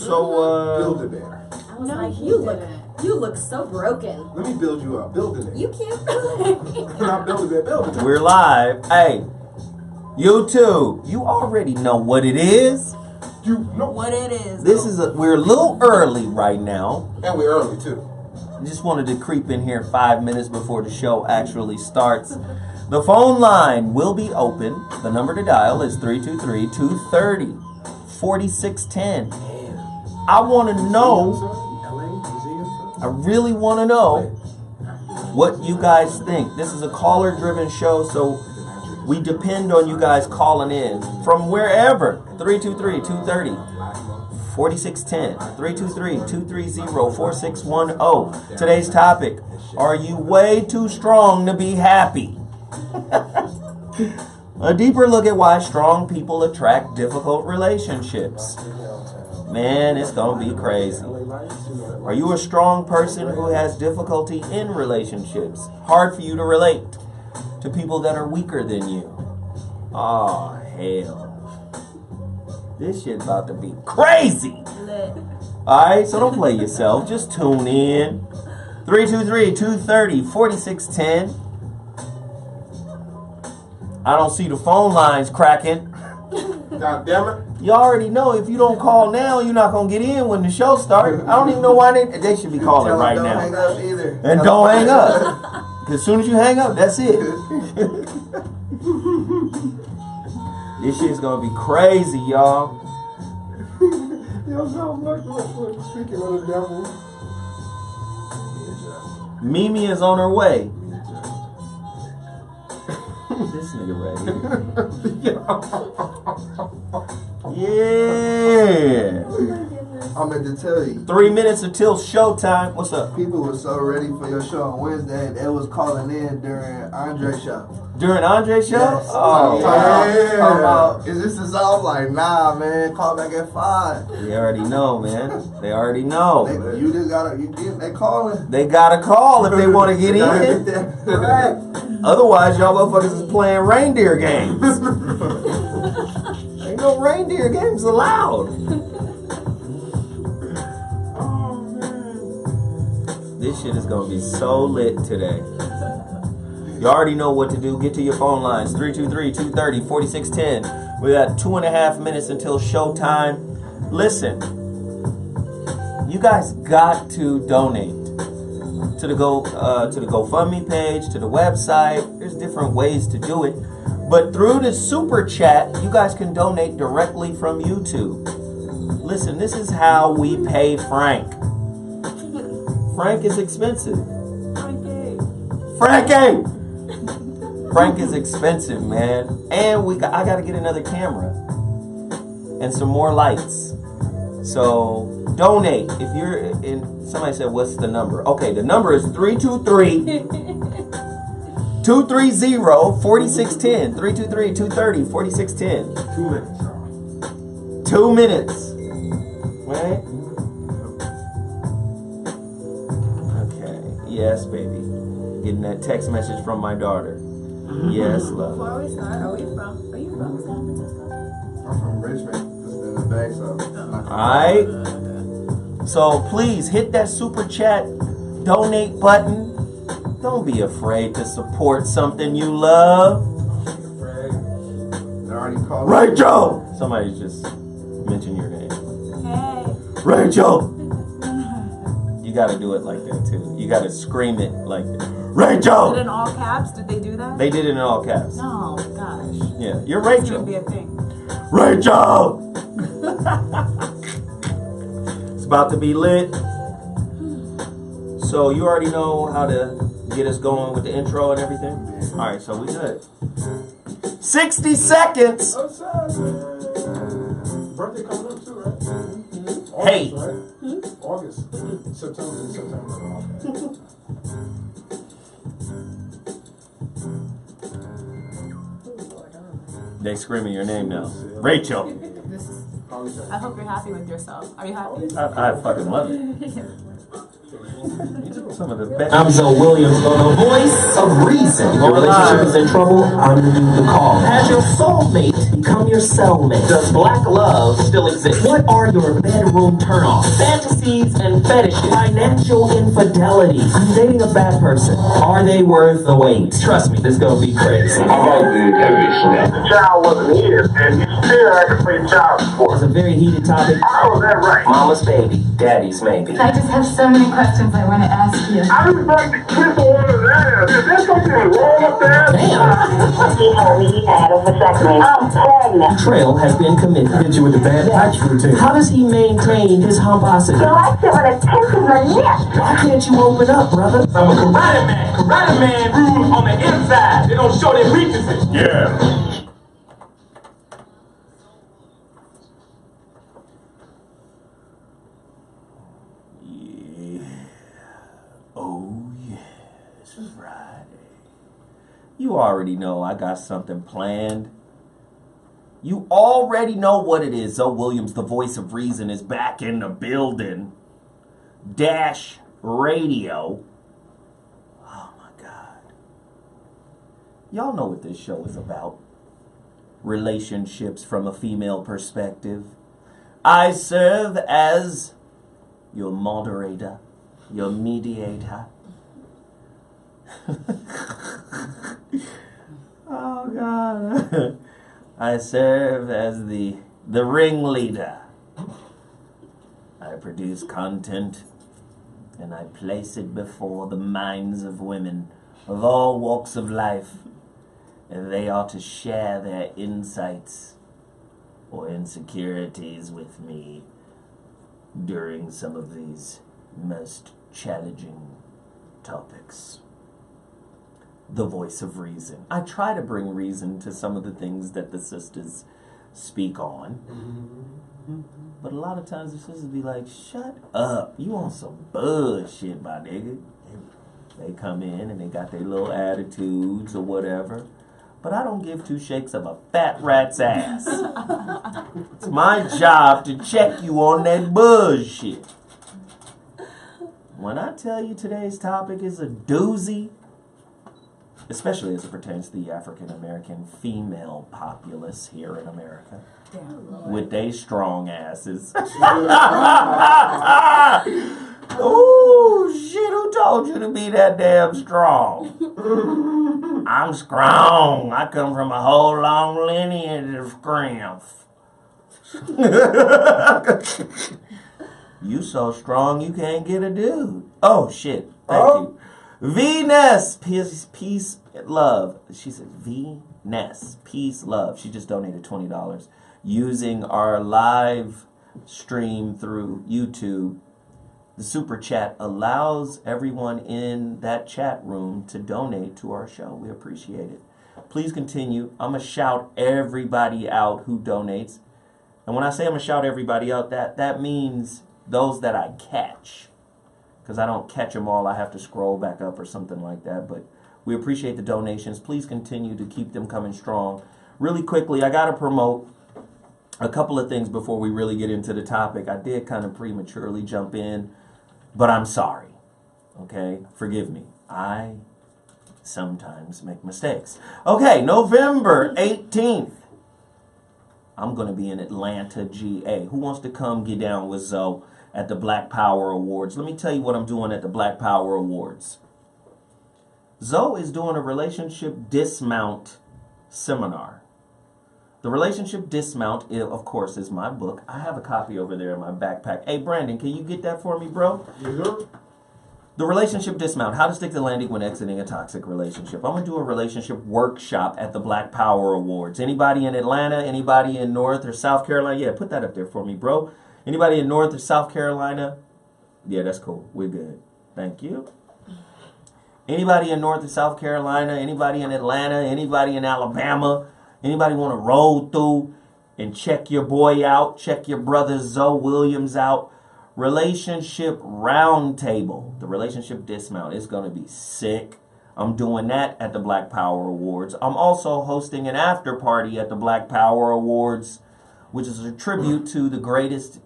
Build it there. I was like, you look so broken. Let me build you up. Build it there. You can't build it. Not build it there. Build it there. We're live. Hey, YouTube, you already know what it is. You know what it is. We're a little early right now. And we're early too. Just wanted to creep in here 5 minutes before the show actually starts. The phone line will be open. The number to dial is 323-230-4610. I want to know, I really want to know what you guys think. This is a caller-driven show, so we depend on you guys calling in from wherever. 323-230-4610. 323-230-4610. Today's topic, are you way too strong to be happy? A deeper look at why strong people attract difficult relationships. Man, it's gonna be crazy. Are you a strong person who has difficulty in relationships? Hard for you to relate to people that are weaker than you? Oh, hell. This shit's about to be crazy. Alright, so don't play yourself. Just tune in. 323-230-4610. I don't see the phone lines cracking. God damn it. You already know if you don't call now, you're not going to get in when the show starts. I don't even know why they should be calling right now. Don't hang up either. And don't hang up. Because as soon as you hang up, that's it. This shit's going to be crazy, y'all. Yo, sounds like speaking of the devil. Mimi is on her way. This nigga right here. Yeah. I meant to tell you. 3 minutes until showtime. What's up? People were so ready for your show on Wednesday. They was calling in during Andre's show. During Andre's show? Yes. Oh, yeah. Is this the song? Like, nah, man. Call back at 5. They already know, man. They already know. You just gotta. They calling. They gotta call if they want to get in. Correct. Otherwise, y'all motherfuckers is playing reindeer games. Ain't no reindeer games allowed. Oh, man. This shit is gonna be so lit today. You already know what to do. Get to your phone lines. 323-230-4610. We got 2.5 minutes until showtime. Listen, you guys got to donate to the GoFundMe page, to the website. There's different ways to do it. But through the super chat, you guys can donate directly from YouTube. Listen, this is how we pay Frank. Frank is expensive. Frankie! Frank is expensive, man. And I got to get another camera and some more lights. So donate. If you're in, somebody said, what's the number? Okay, the number is 323-230-4610. 323-230-4610. 2 minutes, y'all. 2 minutes. Right? Okay. Yes, baby. Getting that text message from my daughter. Yes, love. Before we start, are you from San Francisco? I'm from Richmond. This is in the Bay, so. Alright. So please hit that super chat donate button. Don't be afraid to support something you love. They already called. Rachel! Somebody just mentioned your name. Hey. Rachel! You gotta do it like that too. You gotta scream it like that. Rachel! Is it in all caps? Did they do that? They did it in all caps. No, gosh. Yeah, you're It Rachel. should be a thing. Rachel! It's about to be lit. So you already know how to get us going with the intro and everything? Alright, so we good. 60 seconds! Birthday coming up too, right? August, Hey. right? August. September. Okay. They screaming your name now. Rachel. This is Probably I hope you're happy with yourself. Are you happy? I fucking love it. These are some of the best. I'm Zoe Williams, the voice of reason. Your relationship is in trouble, I'm gonna do the call. Has your soulmate become your cellmate? Does black love still exist? What are your bedroom turnoffs? Fantasies and fetishes. Financial infidelity. I'm dating a bad person. Are they worth the wait? Trust me, this is gonna be crazy. How about the heavy snap? The child wasn't here, and you still had to pay child support. It's a very heated topic. How was that right? Mama's baby, daddy's maybe. I just have so many questions I want to ask you. I was about to kiss one of that. Is there something wrong with that? He told me he had a vasectomy. I'm pregnant. Betrayal has been committed. Hit you with the bad tax routine. How does he maintain his humposity? He likes it when it's kissing the lips. Why can't you open up, brother? I'm a karate man. Karate man rules on the inside. They don't show their weaknesses. Yeah. Oh, yeah, it's Friday. You already know I got something planned. You already know what it is. Zoe Williams, the voice of reason, is back in the building. DASH-Radio. Oh, my God. Y'all know what this show is about. Relationships from a female perspective. I serve as your moderator. Your mediator. Oh God. I serve as the ringleader. I produce content and I place it before the minds of women of all walks of life, and they ought to share their insights or insecurities with me during some of these most challenging topics. The voice of reason. I try to bring reason to some of the things that the sisters speak on. But a lot of times the sisters be like, shut up. You on some bullshit, my nigga. They come in and they got their little attitudes or whatever. But I don't give two shakes of a fat rat's ass. It's my job to check you on that bullshit. When I tell you today's topic is a doozy, especially as it pertains to the African American female populace here in America, with they strong asses. Ooh, shit, who told you to be that damn strong? I'm strong. I come from a whole long lineage of strength. You so strong you can't get a dude. Oh, shit. Thank you. Venus, peace, love. She said Venus, peace, love. She just donated $20 using our live stream through YouTube. The super chat allows everyone in that chat room to donate to our show. We appreciate it. Please continue. I'm going to shout everybody out who donates. And when I say I'm going to shout everybody out, that means those that I catch. Because I don't catch them all. I have to scroll back up or something like that. But we appreciate the donations. Please continue to keep them coming strong. Really quickly, I got to promote a couple of things before we really get into the topic. I did kind of prematurely jump in, but I'm sorry. Okay? Forgive me. I sometimes make mistakes. Okay, November 18th. I'm going to be in Atlanta, GA. Who wants to come get down with Zoe at the Black Power Awards? Let me tell you what I'm doing at the Black Power Awards. Zoe is doing a relationship dismount seminar. The relationship dismount, of course, is my book. I have a copy over there in my backpack. Hey, Brandon, can you get that for me, bro? Yes, The relationship dismount, how to stick the landing when exiting a toxic relationship. I'm going to do a relationship workshop at the Black Power Awards. Anybody in Atlanta, anybody in North or South Carolina? Yeah, put that up there for me, bro. Anybody in North or South Carolina? Yeah, that's cool. We're good. Thank you. Anybody in North or South Carolina? Anybody in Atlanta? Anybody in Alabama? Anybody want to roll through and check your boy out? Check your brother Zoe Williams out? Relationship Roundtable, the relationship dismount, is going to be sick. I'm doing that at the Black Power Awards. I'm also hosting an after party at the Black Power Awards which is a tribute to the greatest,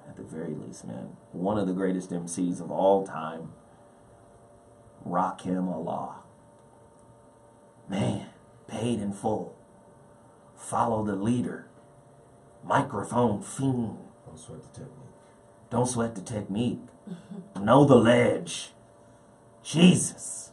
at the very least, man, one of the greatest MCs of all time, Rakim Allah. Man, paid in full. Follow the leader. Microphone fiend. Don't sweat the technique. Don't sweat the technique. Know the ledge. Jesus.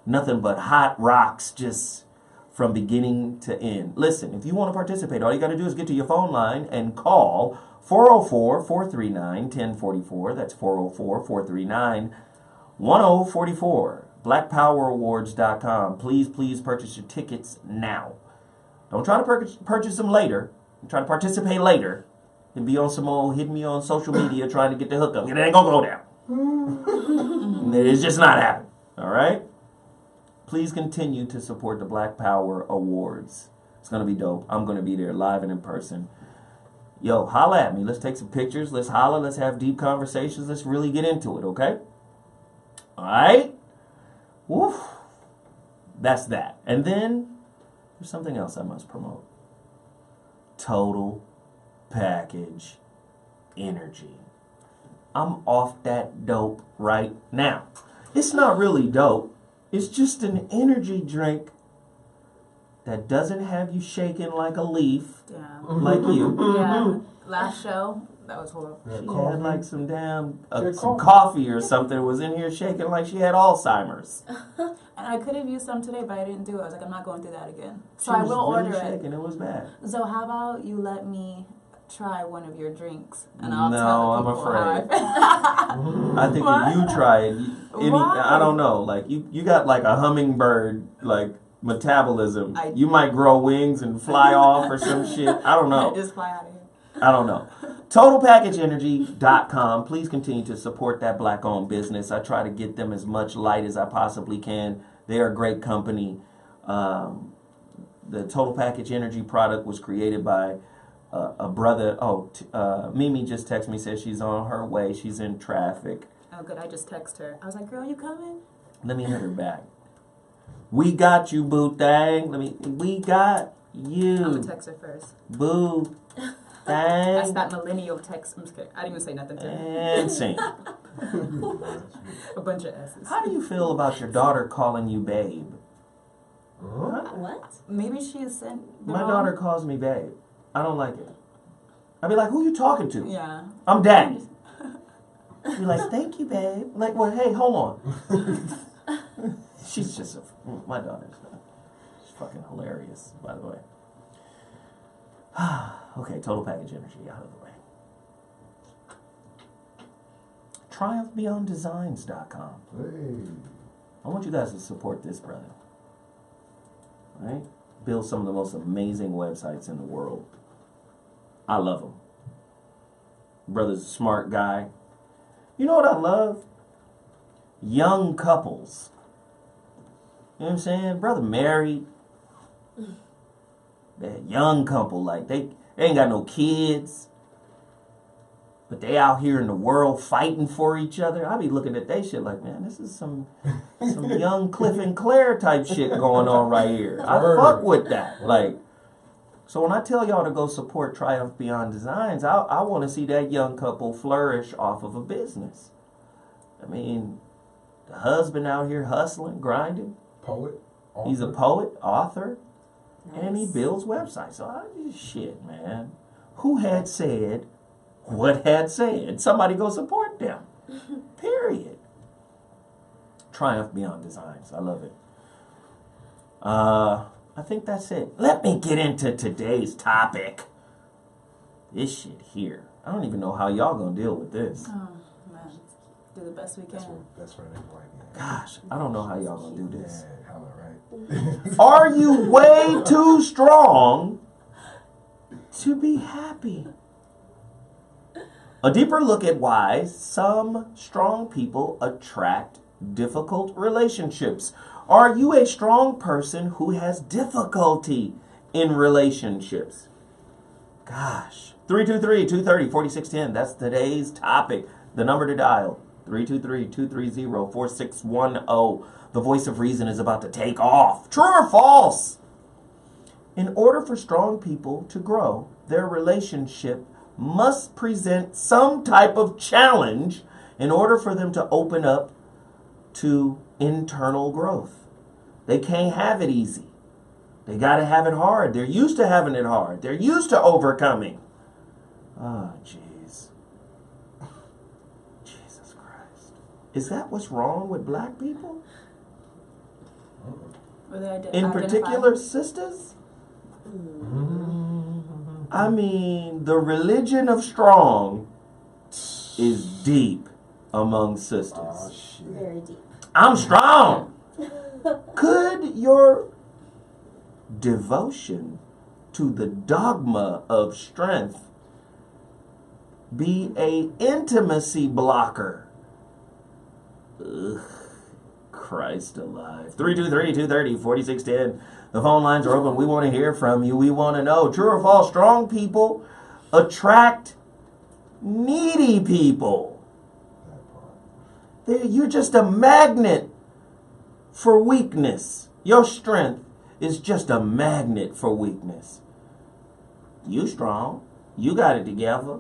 Nothing but hot rocks just from beginning to end. Listen, if you want to participate, all you got to do is get to your phone line and call 404-439-1044. That's 404-439-1044. BlackPowerAwards.com. Please purchase your tickets now. Don't try to purchase them later. Try to participate later. And be on some old, hit me on social media trying to get the hookup. It ain't gonna go down. It's just not happening. All right? Please continue to support the Black Power Awards. It's gonna be dope. I'm gonna be there live and in person. Yo, holla at me. Let's take some pictures. Let's holla. Let's have deep conversations. Let's really get into it, okay? All right? Woof. That's that. And then there's something else I must promote. Total Package Energy. I'm off that dope right now. It's not really dope. It's just an energy drink that doesn't have you shaking like a leaf, like you. Yeah. Last show, that was horrible. She had like some damn some coffee or something. Was in here shaking like she had Alzheimer's. And I could have used some today, but I didn't do it. I was like, I'm not going through that again. So I will order shaking. It was bad. So how about you let me try one of your drinks, and I'll tell I'm people afraid. how I think if you try it, I don't know. Like you got like a hummingbird like metabolism. You might grow wings and fly off or some shit. I don't know. Just fly out of here. I don't know. TotalPackageEnergy.com. Please continue to support that black-owned business. I try to get them as much light as I possibly can. They are a great company. The Total Package Energy product was created by a brother. Mimi just texted me, says she's on her way. She's in traffic. Oh, good. I just texted her. I was like, girl, you coming? Let me hit her back. We got you, boo thang. We got you. I'm going to text her first. Boo thang. That's that millennial text. I'm just kidding. I didn't even say nothing to her. And sing. A bunch of S's. How do you feel about your daughter calling you babe? What? Maybe she is sent. My daughter calls me babe. I don't like it. I'd be like, who you talking to? Yeah. I'm daddy. Be like, thank you, babe. Like, well, hey, hold on. She's just my daughter's she's fucking hilarious, by the way. Okay, Total Package Energy out of the way. TriumphBeyondDesigns.com. Hey. I want you guys to support this brother. All right? Build some of the most amazing websites in the world. I love him. Brother's a smart guy. You know what I love? Young couples. You know what I'm saying? Brother married. That young couple, like they ain't got no kids. But they out here in the world fighting for each other. I be looking at they shit like, man, this is some young Cliff and Claire type shit going on right here. I fuck with that. Like, so when I tell y'all to go support Triumph Beyond Designs, I want to see that young couple flourish off of a business. I mean, the husband out here hustling, grinding. Poet. Author. He's a poet, author, and he Nice. builds websites. So shit, man. Who had said what had said? Somebody go support them. Period. Triumph Beyond Designs. I love it. I think that's it. Let me get into today's topic. This shit here. I don't even know how y'all gonna deal with this. Oh, man. Do the best we can. That's right. Like, Gosh, I don't know how y'all gonna do this. yeah, hella right. Are you way too strong to be happy? A deeper look at why some strong people attract difficult relationships. Are you a strong person who has difficulty in relationships? Gosh. 323-230-4610. That's today's topic. The number to dial. 323-230-4610. The voice of reason is about to take off. True or false? In order for strong people to grow, their relationship must present some type of challenge in order for them to open up to internal growth. They can't have it easy. They got to have it hard. They're used to having it hard. They're used to overcoming. Oh, jeez. Jesus Christ. Is that what's wrong with black people? In particular, sisters? I mean, the religion of strong is deep among sisters. Oh, shit. Very deep. I'm strong. Could your devotion to the dogma of strength be a intimacy blocker? Ugh, Christ alive. 323-230-4610. The phone lines are open. We want to hear from you. We want to know, true or false, strong people attract needy people. You're just a magnet for weakness. Your strength is just a magnet for weakness. You strong. You got it together.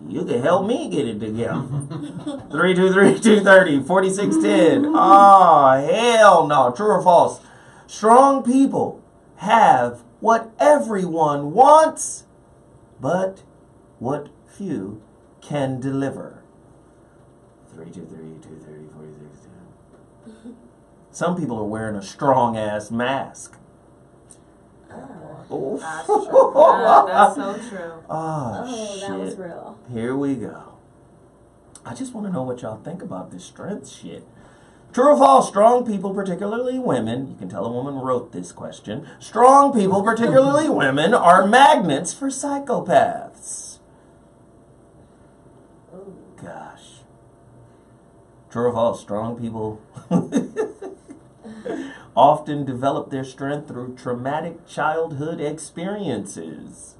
You can help me get it together. 323-230-4610. Oh, hell no. True or false? Strong people have what everyone wants, but what few can deliver. 323-230-4610. Some people are wearing a strong-ass mask. Oh, that's true. That's so true. Oh, shit. That was real. Here we go. I just want to know what y'all think about this strength shit. True or false, strong people, particularly women, you can tell a woman wrote this question, strong people, particularly women, are magnets for psychopaths. Gosh. True or false, strong people often develop their strength through traumatic childhood experiences.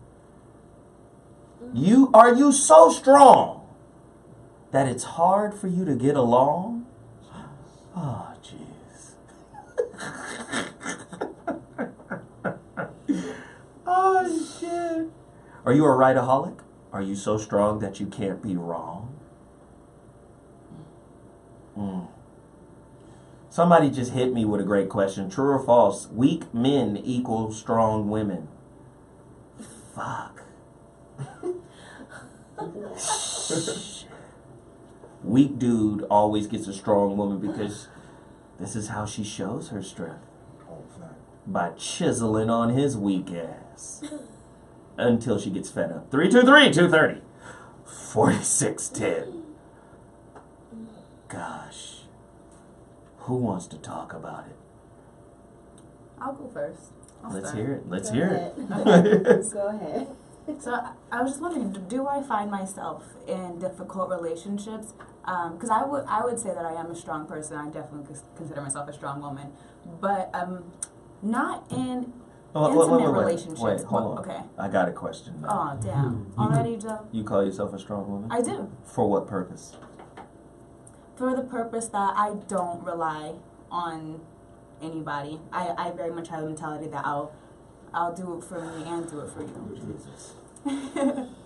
Are you so strong that it's hard for you to get along? Oh, jeez. Oh, shit. Are you a rightaholic? Are you so strong that you can't be wrong? Somebody just hit me with a great question. True or false? Weak men equal strong women. Fuck. Weak dude always gets a strong woman because this is how she shows her strength. By chiseling on his weak ass. Until she gets fed up. 323-230-4610. Gosh. Who wants to talk about it? I'll go first. Let's hear it. Let's hear it. Go ahead. So I was just wondering, do I find myself in difficult relationships? Because I would say that I am a strong person. I definitely consider myself a strong woman, but not in intimate relationships. Wait, hold on. Okay. I got a question now. Oh damn! Already, Joe? You call yourself a strong woman? I do. For what purpose? For the purpose that I don't rely on anybody. I very much have the mentality that I'll do it for me and do it for you. Jesus.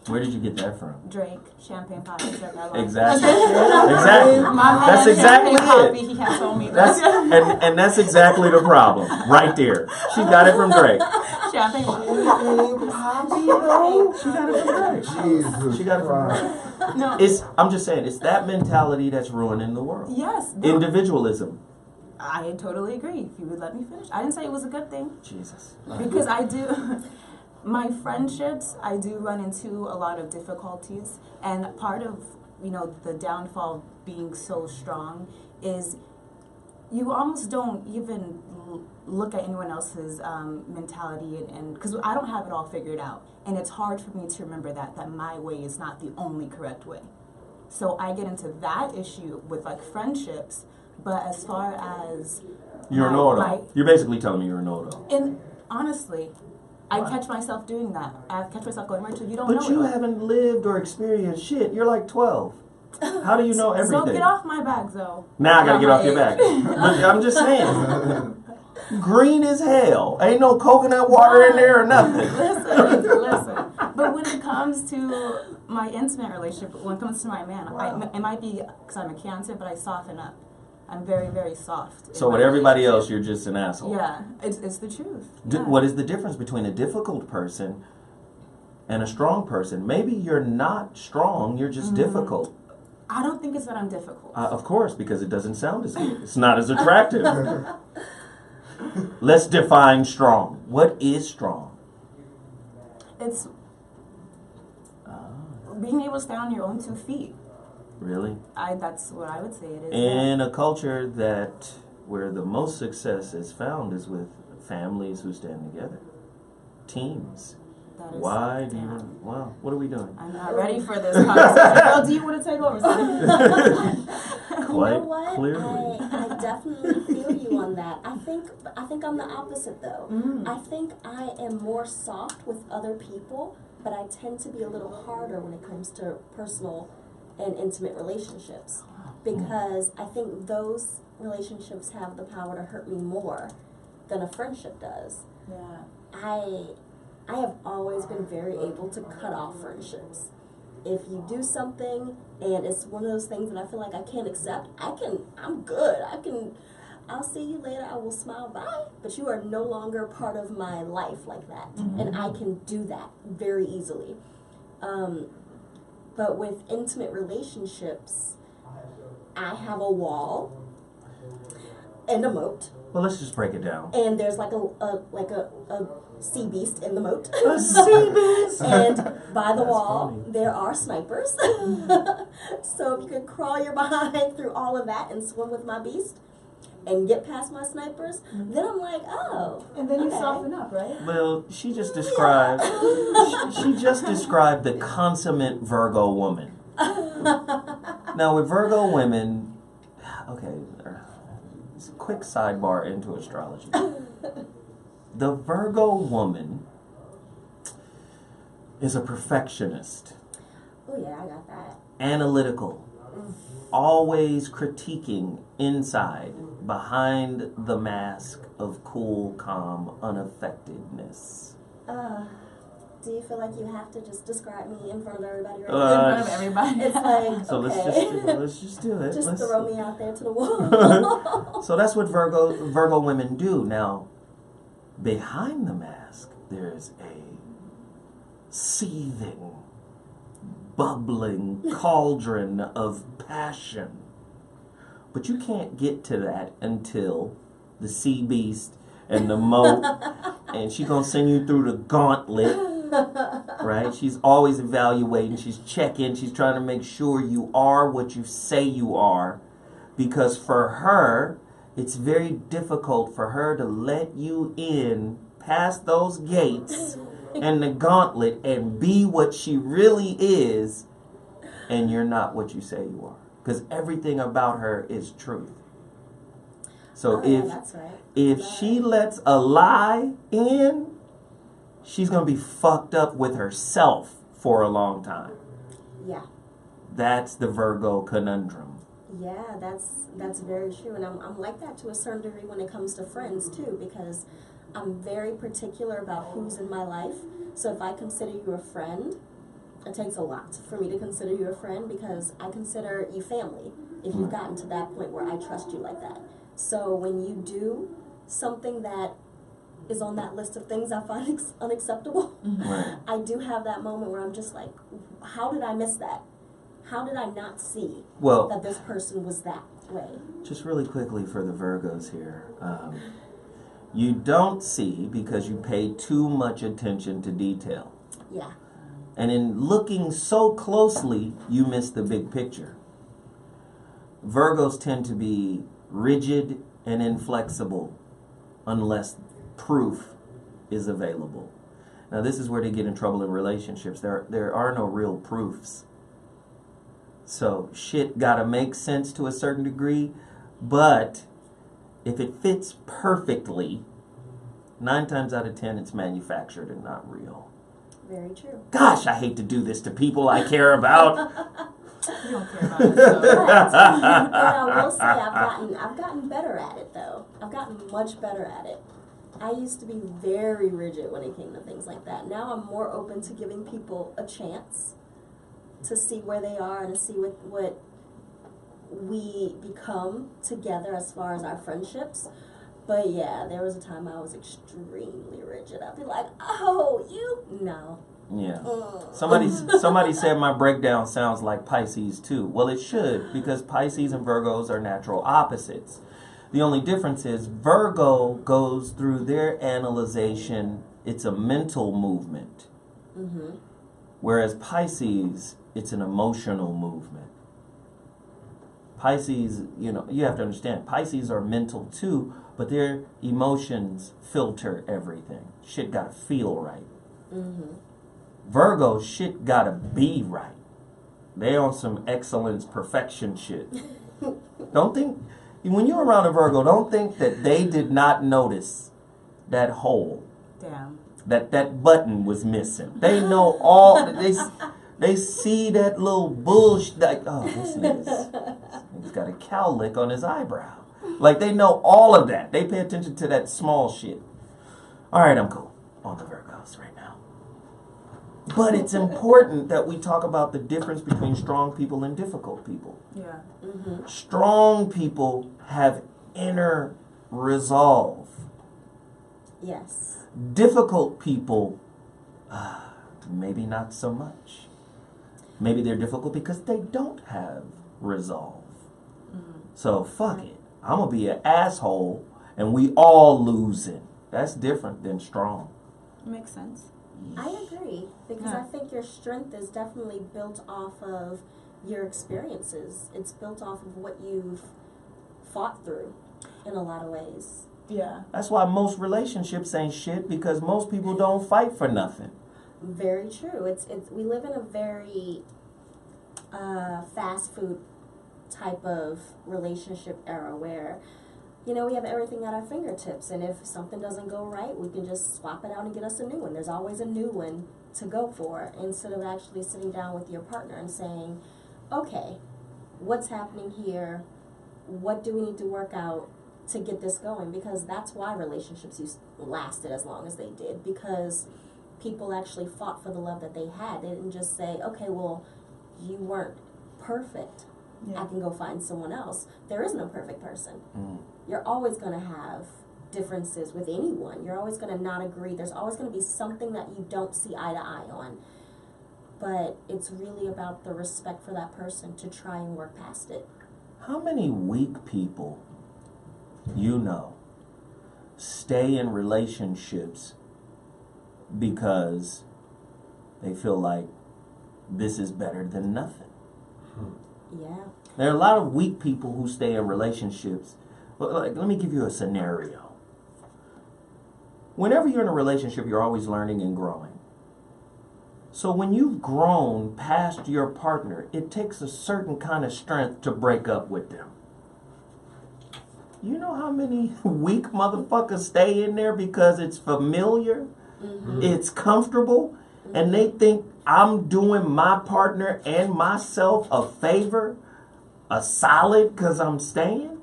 Where did you get that from? Drake, champagne poppy, check that line. Exactly. Exactly. That's exactly poppy, it. he has told me That's and that's exactly the problem, right there. She got it from Drake. Champagne poppy. She got it from Drake. Jesus. She got it from Drake. No. I'm just saying, it's that mentality that's ruining the world. Yes. No. Individualism. I totally agree. If you would let me finish. I didn't say it was a good thing. Jesus. Because I do, my friendships, I do run into a lot of difficulties. And part of, the downfall of being so strong is you almost don't even look at anyone else's mentality. And because I don't have it all figured out. And it's hard for me to remember that my way is not the only correct way. So I get into that issue with friendships. But as far as you're a know-it-all. You're basically telling me you're a know-it-all. And honestly, I catch myself doing that. I catch myself going, Rachel, you don't know. But you haven't lived or experienced shit. You're like 12. How do you know everything? So get off my back, though. Now I gotta get off your back. I'm just saying. Green as hell. Ain't no coconut water in there or nothing. Listen. when it comes to my intimate relationship, when it comes to my man, it might be because I'm a Cancer, but I soften up. I'm very, very soft. So with everybody else, you're just an asshole. Yeah, it's the truth. Yeah. What is the difference between a difficult person and a strong person? Maybe you're not strong, you're just difficult. I don't think it's that I'm difficult. Of course, because it doesn't sound as good. It's not as attractive. Let's define strong. What is strong? It's being able to stand on your own 2 feet. Really? That's what I would say it is. In a culture where the most success is found is with families who stand together. Teams. That is Why do you... Wow, what are we doing? I'm not ready for this conversation. Girl, do you want to take over? Quite You know what? clearly. I definitely feel you on that. I think I'm the opposite though. I think I am more soft with other people, but I tend to be a little harder when it comes to personal and intimate relationships, because I think those relationships have the power to hurt me more than a friendship does. Yeah. I have always been very able to cut off friendships. If you do something and it's one of those things that I feel like I can't accept, I'm good. I'll see you later, I will smile, bye. But you are no longer part of my life like that. And I can do that very easily. But with intimate relationships, I have a wall and a moat. Well, let's just break it down. And there's like a sea beast in the moat. A sea beast! And by the That's wall, funny. there are snipers. So if you could crawl your behind through all of that and swim with my beast and get past my snipers, then I'm like, oh. And then you okay. soften up, right? Well, she just described she just described the consummate Virgo woman. Now with Virgo women, okay, it's a quick sidebar into astrology. The Virgo woman is a perfectionist. Oh yeah, I got that. Analytical. Always critiquing inside, behind the mask of cool, calm, unaffectedness. Do you feel like you have to just describe me in front of everybody right In now? front of everybody. It's like, So okay. let's just do it. Just Let's- throw me out there to the wall. So that's what Virgo women do. Now, behind the mask, there's a seething, bubbling cauldron of passion. But you can't get to that until the sea beast and the moat, and she's gonna send you through the gauntlet, right? She's always evaluating, she's checking, she's trying to make sure you are what you say you are, because for her, it's very difficult for her to let you in past those gates and the gauntlet and be what she really is, and you're not what you say you are. Because everything about her is truth. So That's right. if she lets a lie in, she's going to be fucked up with herself for a long time. Yeah. That's the Virgo conundrum. Yeah, that's very true, and I'm like that to a certain degree when it comes to friends too, because I'm very particular about who's in my life. So if I consider you a friend, it takes a lot for me to consider you a friend, because I consider you family if you've gotten to that point where I trust you like that. So when you do something that is on that list of things I find unacceptable, Right. I do have that moment where I'm just like, how did I miss that? How did I not see Well, that this person was that way? just really quickly for the Virgos here. You don't see because you pay too much attention to detail. Yeah. And in looking so closely, you miss the big picture. Virgos tend to be rigid and inflexible unless proof is available. Now, this is where they get in trouble in relationships. There are no real proofs. So shit gotta make sense to a certain degree, but if it fits perfectly, 9 times out of 10 it's manufactured and not real. Very true. Gosh, I hate to do this to people I care about. You don't care about it, so. But I will say I've gotten better at it though. I've gotten much better at it. I used to be very rigid when it came to things like that. Now I'm more open to giving people a chance to see where they are and to see what we become together as far as our friendships. But yeah, there was a time I was extremely rigid. I'd be like, oh, no. Yeah. Somebody said my breakdown sounds like Pisces too. Well, it should, because Pisces and Virgos are natural opposites. The only difference is Virgo goes through their analyzation. It's a mental movement. Mm-hmm. Whereas Pisces, it's an emotional movement. Pisces, you have to understand, Pisces are mental too, but their emotions filter everything. Shit gotta feel right. Mm-hmm. Virgo, shit gotta be right. They on some excellence, perfection shit. Don't think, when you're around a Virgo, don't think that they did not notice that hole. Damn. That button was missing. They know all, they see that little bullshit, like, oh, this nigga's got a cowlick on his eyebrow. Like, they know all of that. They pay attention to that small shit. All right, I'm cool on the Virgos right now. But it's important that we talk about the difference between strong people and difficult people. Yeah. Mm-hmm. Strong people have inner resolve. Yes. Difficult people, maybe not so much. Maybe they're difficult because they don't have resolve. Mm-hmm. So fuck it. I'm going to be an asshole and we all losing. That's different than strong. Makes sense. I agree, because I think your strength is definitely built off of your experiences. It's built off of what you've fought through in a lot of ways. Yeah. That's why most relationships ain't shit, because most people don't fight for nothing. Very true. It's we live in a very fast food type of relationship era where, we have everything at our fingertips, and if something doesn't go right, we can just swap it out and get us a new one. There's always a new one to go for, instead of actually sitting down with your partner and saying, okay, what's happening here? What do we need to work out to get this going? Because that's why relationships lasted as long as they did, because people actually fought for the love that they had. They didn't just say, okay, well, you weren't perfect. Yeah. I can go find someone else. There is no perfect person. Mm. You're always going to have differences with anyone. You're always going to not agree. There's always going to be something that you don't see eye to eye on. But it's really about the respect for that person to try and work past it. How many weak people stay in relationships because they feel like this is better than nothing? Yeah. There are a lot of weak people who stay in relationships. Let me give you a scenario. Whenever you're in a relationship, you're always learning and growing. So when you've grown past your partner, it takes a certain kind of strength to break up with them. You know how many weak motherfuckers stay in there because it's familiar, it's comfortable, and they think I'm doing my partner and myself a favor, a solid, because I'm staying?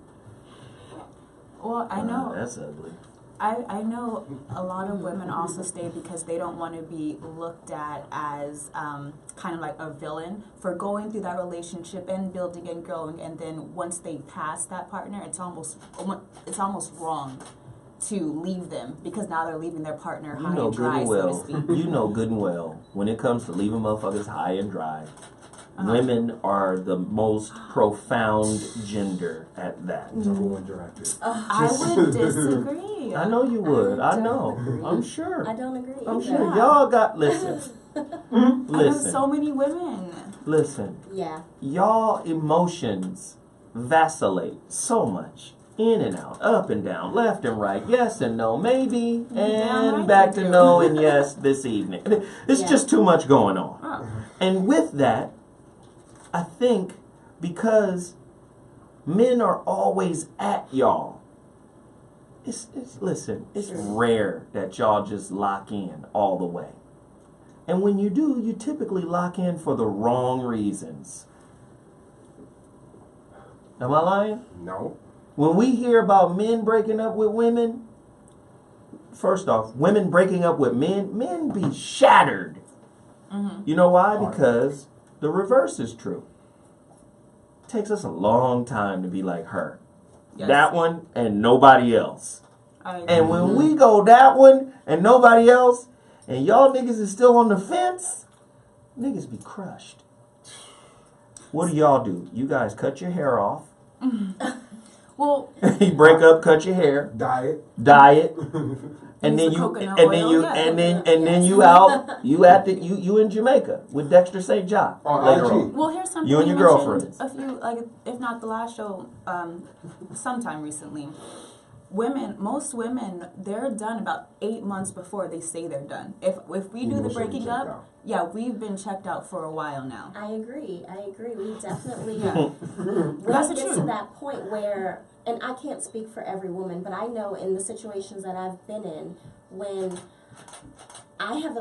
Well, I know. That's ugly. I know a lot of women also stay because they don't want to be looked at as kind of like a villain for going through that relationship and building and growing, and then once they pass that partner, it's almost wrong to leave them because now they're leaving their partner high and dry, so to speak. You know good and well, when it comes to leaving motherfuckers high and dry, women are the most profound gender at that. Number one director. I would disagree. I know you would. I know. agree. I'm sure. I don't agree. I'm either. sure. Y'all got, listen. I know Listen. so many women. Listen. Yeah. Y'all emotions vacillate so much. In and out, up and down, left and right, yes and no, maybe, and right back you to do. no and yes this evening. It's Yeah. just too much going on. Oh. And with that, I think because men are always at y'all, it's rare that y'all just lock in all the way. And when you do, you typically lock in for the wrong reasons. Am I lying? No. When we hear about men breaking up with women, first off, women breaking up with men be shattered. Mm-hmm. You know why? Because the reverse is true. It takes us a long time to be like her. Yes. That one and nobody else. And when we go that one and nobody else, and y'all niggas is still on the fence, niggas be crushed. What do y'all do? You guys cut your hair off. Well, you break up, cut your hair, diet, and then you in Jamaica with Dexter St. John later on. Well, here's something you and your girlfriend. A few, like, if not the last show, sometime recently. Most women, they're done about 8 months before they say they're done. If we do the breaking up, we've been checked out for a while now. I agree. We definitely when it gets to that point where, and I can't speak for every woman, but I know in the situations that I've been in, when I have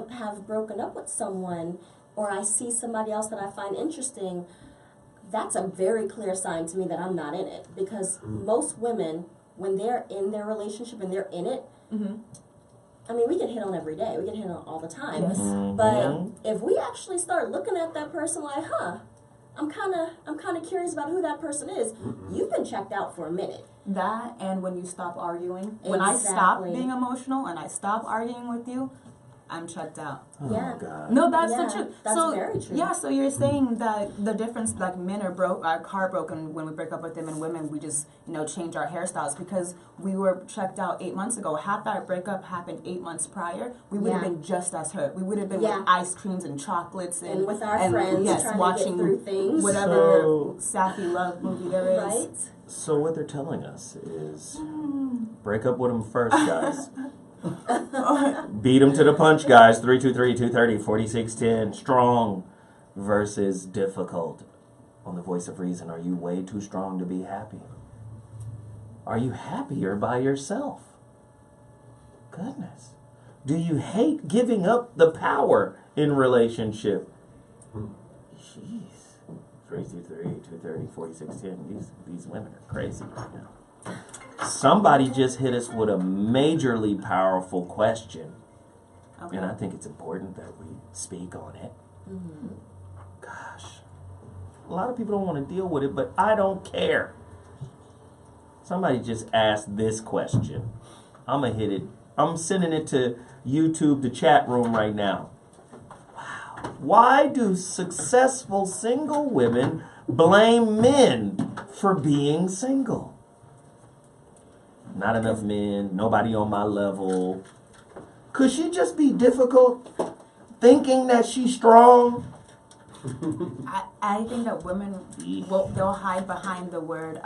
broken up with someone, or I see somebody else that I find interesting, that's a very clear sign to me that I'm not in it. Because most women, when they're in their relationship and they're in it, I mean, we get hit on every day. We get hit on all the time. Yes. But if we actually start looking at that person like, I'm kind of curious about who that person is, you've been checked out for a minute. That, and when you stop arguing. When I stop being emotional and I stop arguing with you, I'm checked out. Oh, God. No, that's the truth. That's very true. Yeah, so you're saying that the difference, like, men are heartbroken when we break up with them, and women, we just, change our hairstyles because we were checked out 8 months ago. Had that breakup happened 8 months prior, we would have been just as hurt. We would have been with ice creams and chocolates and with our friends trying watching to get through things. Whatever sappy love movie there is. Right? So what they're telling us is break up with them first, guys. Beat them to the punch, guys. 323-230-4610. Strong versus difficult. On the Voice of Reason, are you way too strong to be happy? Are you happier by yourself? Goodness. Do you hate giving up the power in relationship? Jeez. 323-230-4610. These women are crazy right now. Somebody just hit us with a majorly powerful question. Okay. And I think it's important that we speak on it. Mm-hmm. Gosh. A lot of people don't want to deal with it, but I don't care. Somebody just asked this question. I'm going to hit it. I'm sending it to YouTube, the chat room right now. Wow. Why do successful single women blame men for being single? Not enough men, nobody on my level. Could she just be difficult, thinking that she's strong? I think that women, they'll hide behind the word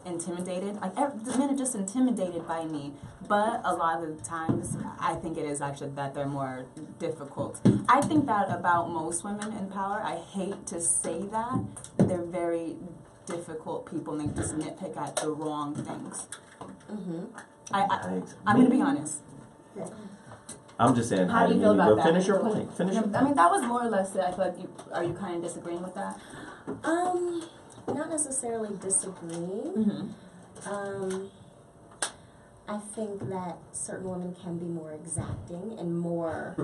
intimidated. Like, the men are just intimidated by me. But a lot of the times, I think it is actually that they're more difficult. I think that about most women in power. I hate to say that. They're very difficult people, and they just nitpick at the wrong things. I'm going to be honest. I'm just saying, how do you feel about that? Finish your point. I mean, that was more or less it. I feel like are you kind of disagreeing with that? Not necessarily disagreeing. I think that certain women can be more exacting and more...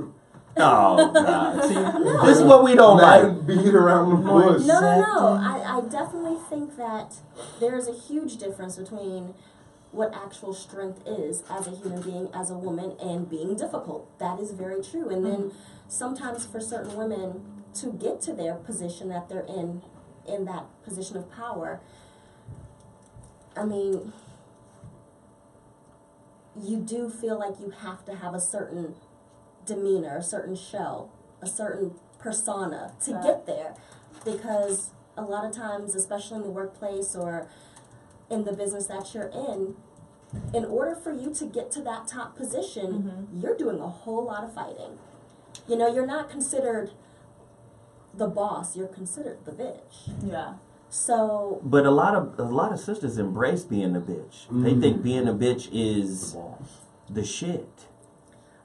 Oh, God. See, this is what we don't like. Beat around the bush. No. I definitely think that there's a huge difference between what actual strength is as a human being, as a woman, and being difficult. That is very true. And then sometimes for certain women to get to their position that they're in that position of power, I mean, you do feel like you have to have a certain demeanor, a certain show, a certain persona to get there. Because a lot of times, especially in the workplace or in the business that you're in order for you to get to that top position, you're doing a whole lot of fighting. You're not considered the boss, you're considered the bitch. Yeah. So but a lot of sisters embrace being a bitch. They think being a bitch is the shit.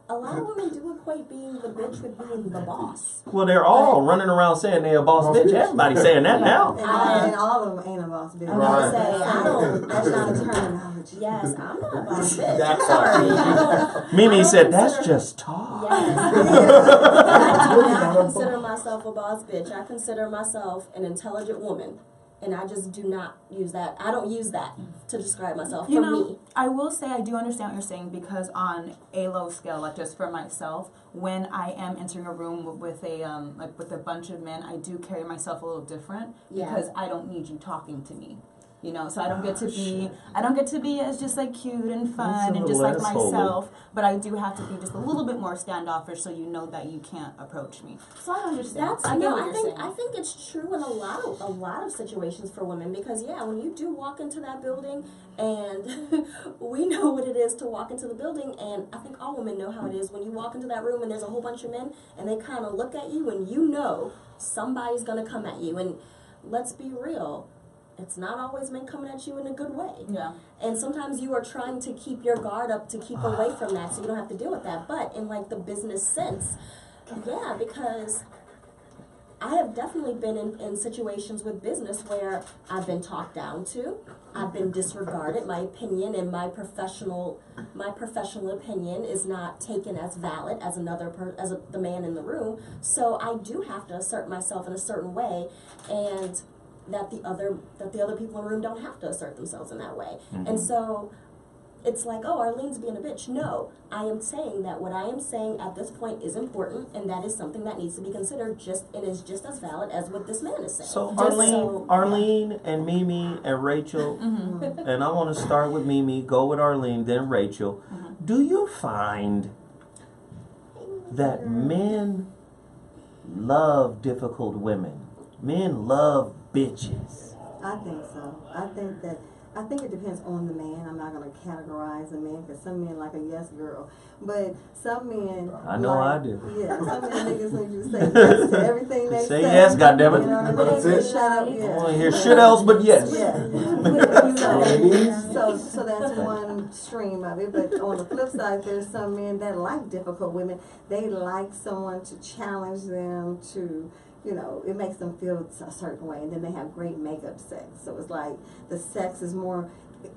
A lot of women do equate being the bitch with being the boss. Well, they're all running around saying they're a boss bitch. Everybody's saying that now. And all of them ain't a boss bitch. I'm gonna say, I don't, that's not a terminology. Yes, I'm not a boss bitch. That's sorry. I don't, Mimi said, that's just talk. Yes. I consider myself a boss bitch. I consider myself an intelligent woman. And I just do not use that. I don't use that to describe myself. You for know, me. I will say I do understand what you're saying, because on a low scale, like just for myself, when I am entering a room with a like with a bunch of men, I do carry myself a little different because I don't need you talking to me. You know, so I don't get to be as just like cute and fun and just like myself, but I do have to be just a little bit more standoffish so you know that you can't approach me. So I understand. I think it's true in a lot of situations for women, because when you do walk into that building, and we know what it is to walk into the building, and I think all women know how it is when you walk into that room and there's a whole bunch of men and they kind of look at you and you know somebody's gonna come at you. And let's be real, it's not always men coming at you in a good way. Yeah. And sometimes you are trying to keep your guard up to keep away from that so you don't have to deal with that. But in like the business sense, because I have definitely been in situations with business where I've been talked down to, I've been disregarded, my opinion and my professional opinion is not taken as valid as the man in the room. So I do have to assert myself in a certain way, and that the other people in the room don't have to assert themselves in that way. Mm-hmm. And so it's like, oh, Arlene's being a bitch. No, I am saying that what I am saying at this point is important, and that is something that needs to be considered and is just as valid as what this man is saying. So Arlene and Mimi and Rachel, and I want to start with Mimi, go with Arlene, then Rachel. Do you find that men love difficult women? Men love bitches. I think so. I think it depends on the man. I'm not going to categorize a man, because some men like a yes girl, but some men I know I do. Yeah, some men niggas need you to say yes to everything they say. Say yes, goddammit. You know what I mean? Shut up. Yeah. I want to hear shit else but yes. Yeah. So that's one stream of it. But on the flip side, there's some men that like difficult women. They like someone to challenge them, to, you know, it makes them feel a certain way, and then they have great makeup sex. So it's like the sex is more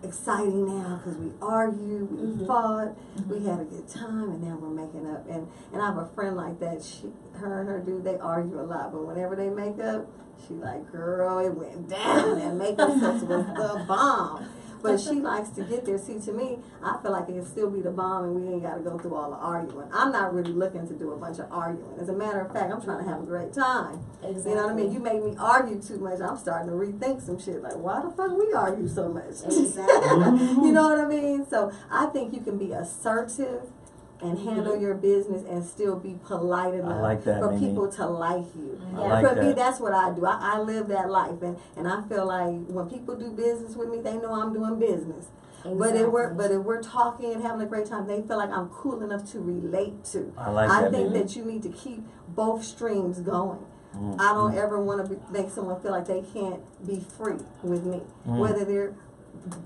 exciting now because we argued, we fought, we had a good time, and now we're making up. And I have a friend like that. Her and her dude, they argue a lot, but whenever they make up, she like, girl, it went down. And makeup sex was the bomb. But she likes to get there. See, to me, I feel like it can still be the bomb, and we ain't got to go through all the arguing. I'm not really looking to do a bunch of arguing. As a matter of fact, I'm trying to have a great time. Exactly. You know what I mean? You make me argue too much, I'm starting to rethink some shit. Like, why the fuck we argue so much? Exactly. You know what I mean? So I think you can be assertive and handle your business and still be polite enough for people to like you. For me, that's what I do. I live that life, and I feel like when people do business with me, they know I'm doing business. Exactly. But if we're talking and having a great time, they feel like I'm cool enough to relate to. I think that you need to keep both streams going. I don't ever want to make someone feel like they can't be free with me, whether they're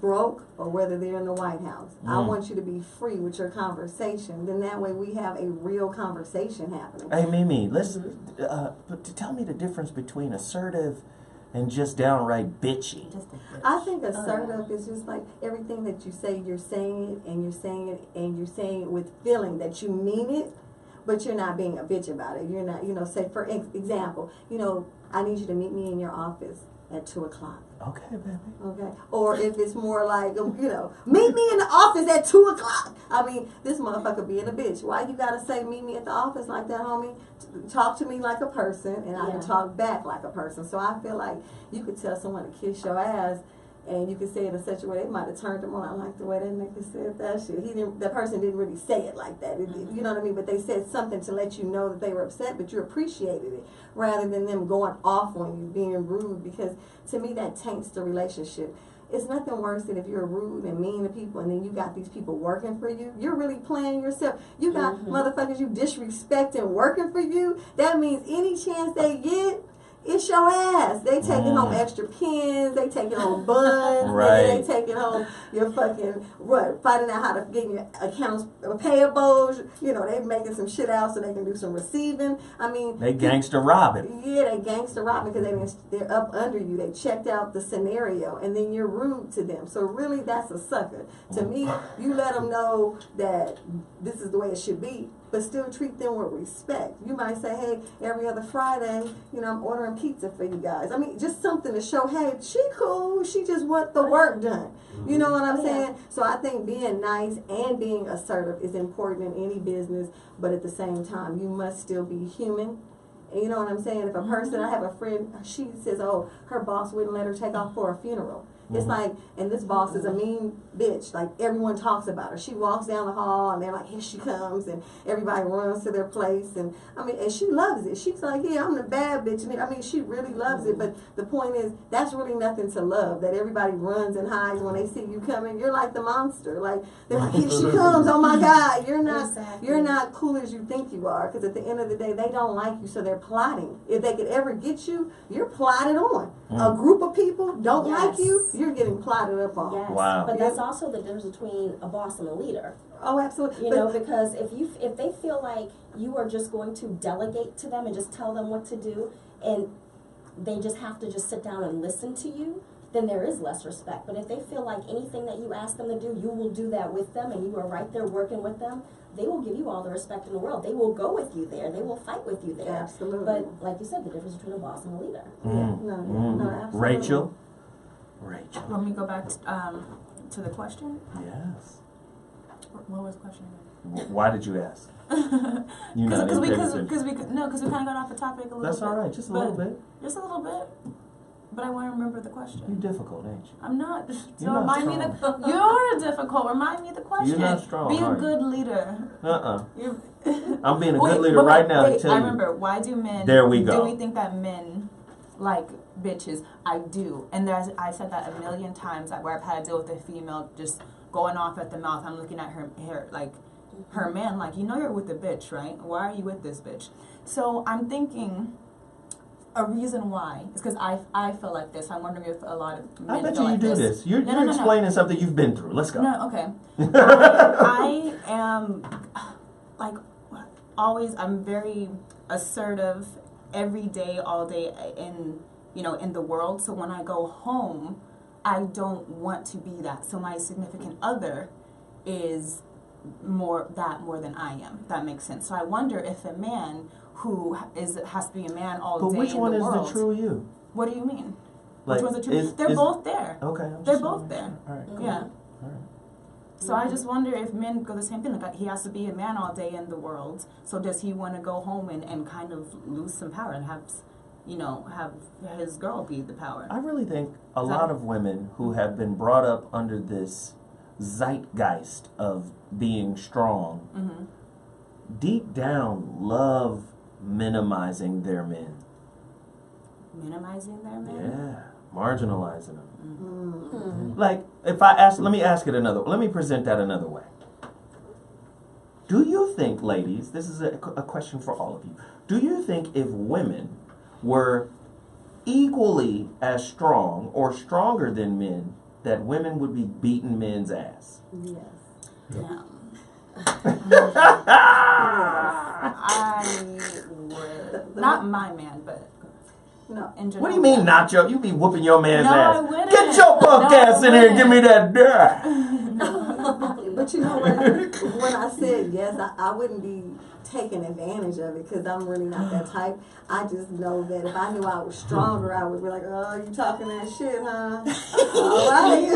broke or whether they're in the White House. I want you to be free with your conversation. Then that way we have a real conversation happening. Hey, Mimi, tell me the difference between assertive and just downright bitchy. I think assertive is just like everything that you say, you're saying it, and you're saying it, and you're saying it with feeling that you mean it, but you're not being a bitch about it. You're not, say for example, I need you to meet me in your office at 2:00. Okay, baby. Okay. Or if it's more like, meet me in the office at 2:00. I mean, this motherfucker being a bitch. Why you gotta say meet me at the office like that, homie? Talk to me like a person, and I can talk back like a person. So I feel like you could tell someone to kiss your ass, and you could say it in such a way they might have turned them on. I like the way that nigga said that shit. That person didn't really say it like that. You know what I mean? But they said something to let you know that they were upset, but you appreciated it, rather than them going off on you, being rude. Because to me, that taints the relationship. It's nothing worse than if you're rude and mean to people, and then you got these people working for you. You're really playing yourself. You got motherfuckers you disrespecting working for you. That means any chance they get, it's your ass. They taking home extra pins. They taking home buns. Right. They taking home your fucking finding out how to get your accounts payables. You know, they making some shit out so they can do some receiving. I mean, They gangster robbing. yeah, they gangster robbing because they're up under you. They checked out the scenario, and then you're rude to them. So really, that's a sucker. To me, you let them know that this is the way it should be, but still treat them with respect. You might say, hey, every other Friday, you know, I'm ordering pizza for you guys. I mean, just something to show, hey, she cool. She just want the work done. You know what I'm saying? So I think being nice and being assertive is important in any business, but at the same time, you must still be human. And you know what I'm saying? If a person, I have a friend, she says, oh, her boss wouldn't let her take off for a funeral. It's like, and this boss is a mean bitch. Like, everyone talks about her. She walks down the hall, and they're like, here she comes, and everybody runs to their place. And, I mean, and she loves it. She's like, yeah, I'm the bad bitch. And I mean, she really loves it. But the point is, that's really nothing to love, that everybody runs and hides when they see you coming. You're like the monster. Like, they're like, here she comes. Oh, my God. You're not cool as you think you are. Because at the end of the day, they don't like you, so they're plotting. If they could ever get you, you're plotted on. A group of people don't like you, you're getting plotted up on. Yes. Wow. But that's also the difference between a boss and a leader. Oh, absolutely. You know, because if they feel like you are just going to delegate to them and just tell them what to do, and they just have to just sit down and listen to you, then there is less respect. But if they feel like anything that you ask them to do, you will do that with them, and you are right there working with them, they will give you all the respect in the world. They will go with you there. They will fight with you there. Absolutely. But like you said, the difference between a boss and a leader. No, absolutely. Rachel. Let me go back to the question. Yes. What was the question again? Why did you ask? Because we kind of got off the topic a little bit. That's all right, just a little bit. Just a little bit. But I want to remember the question. You're difficult, ain't you? I'm not. You're not remind strong. me you're difficult. Remind me the question. You're not strong. Be a are you? good leader. I'm being a good leader right now to tell I you. remember. Why do men? There we go. Do we think that men like bitches? I do, and I said that a million times. Where I've had to deal with a female just going off at the mouth. I'm looking at her like her man, like, you know, you're with the bitch, right? Why are you with this bitch? So I'm thinking. A reason why is because I feel like this. I'm wondering if a lot of men I bet feel you like do this. You're explaining something you've been through. Let's go. No, okay. I am like always. I'm very assertive every day, all day in the world. So when I go home, I don't want to be that. So my significant other is more than I am. That makes sense. So I wonder if a man who has to be a man all day in the world. But which one is the true you? What do you mean? Like, which one's the true? They're both there. Okay. They're both there. All right. Cool. Yeah. All right. So I just wonder if men go the same thing. Like, he has to be a man all day in the world. So does he want to go home and kind of lose some power and have his girl be the power? I really think a lot of women who have been brought up under this zeitgeist of being strong, deep down love minimizing their men. Minimizing their men? Yeah, marginalizing them. Like, let me present that another way. Do you think, ladies, this is a question for all of you, do you think if women were equally as strong or stronger than men, that women would be beating men's ass? Yes. Yeah. I would. Not my man, but no. In general. What do you mean, not your? You be whooping your man's No, ass. I wouldn't. Get your punk ass in here and give me that dirt. But you know what? When I said yes, I wouldn't be taking advantage of it because I'm really not that type. I just know that if I knew I was stronger, I would be like, oh, you talking that shit, huh? All right.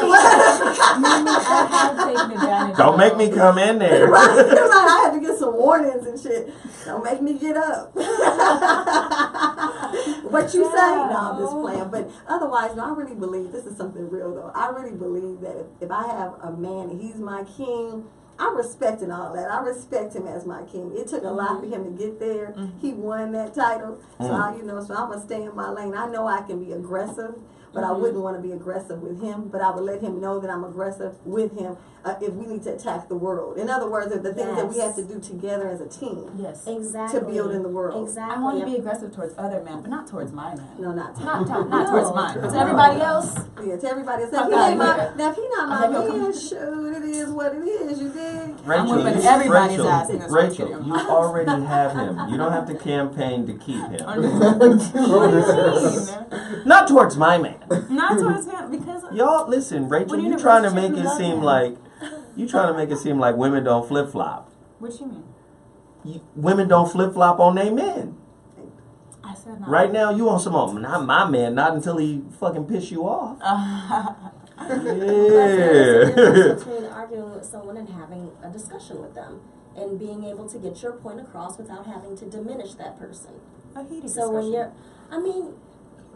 I have taken advantage. Don't make me come in there. Right? I had to get some warnings and shit. Don't make me get up. What you say? No, I'm just playing. But otherwise, no, I really believe, this is something real though. I really believe that if I have a man and he's my king, I'm respecting all that. I respect him as my king. It took a lot for him to get there. He won that title. So, so I'm going to stay in my lane. I know I can be aggressive, but I wouldn't want to be aggressive with him, but I would let him know that I'm aggressive with him if we need to attack the world. In other words, the things that we have to do together as a team. Yes. Exactly. To build in the world. Exactly. I want to be aggressive towards other men, but not towards my man. No, not Towards mine. To everybody else. Yeah, to everybody else. Fuck Now, outta if he not my man, shoot, it is what it is, you dig? whipping everybody's ass in this Rachel, room. you already have him. You don't have to campaign to keep him. What do you mean? Not towards my man. Not towards him, because Y'all, listen, Rachel, When you you're in a trying to make relationship, it you seem love like women don't flip flop. what you mean? Women don't flip flop on their men. I said not. Right now, you on some not my man, not until he fucking piss you off. But there's a difference Yeah. between arguing with someone and having a discussion with them, and being able to get your point across without having to diminish that person. A heated So when discussion.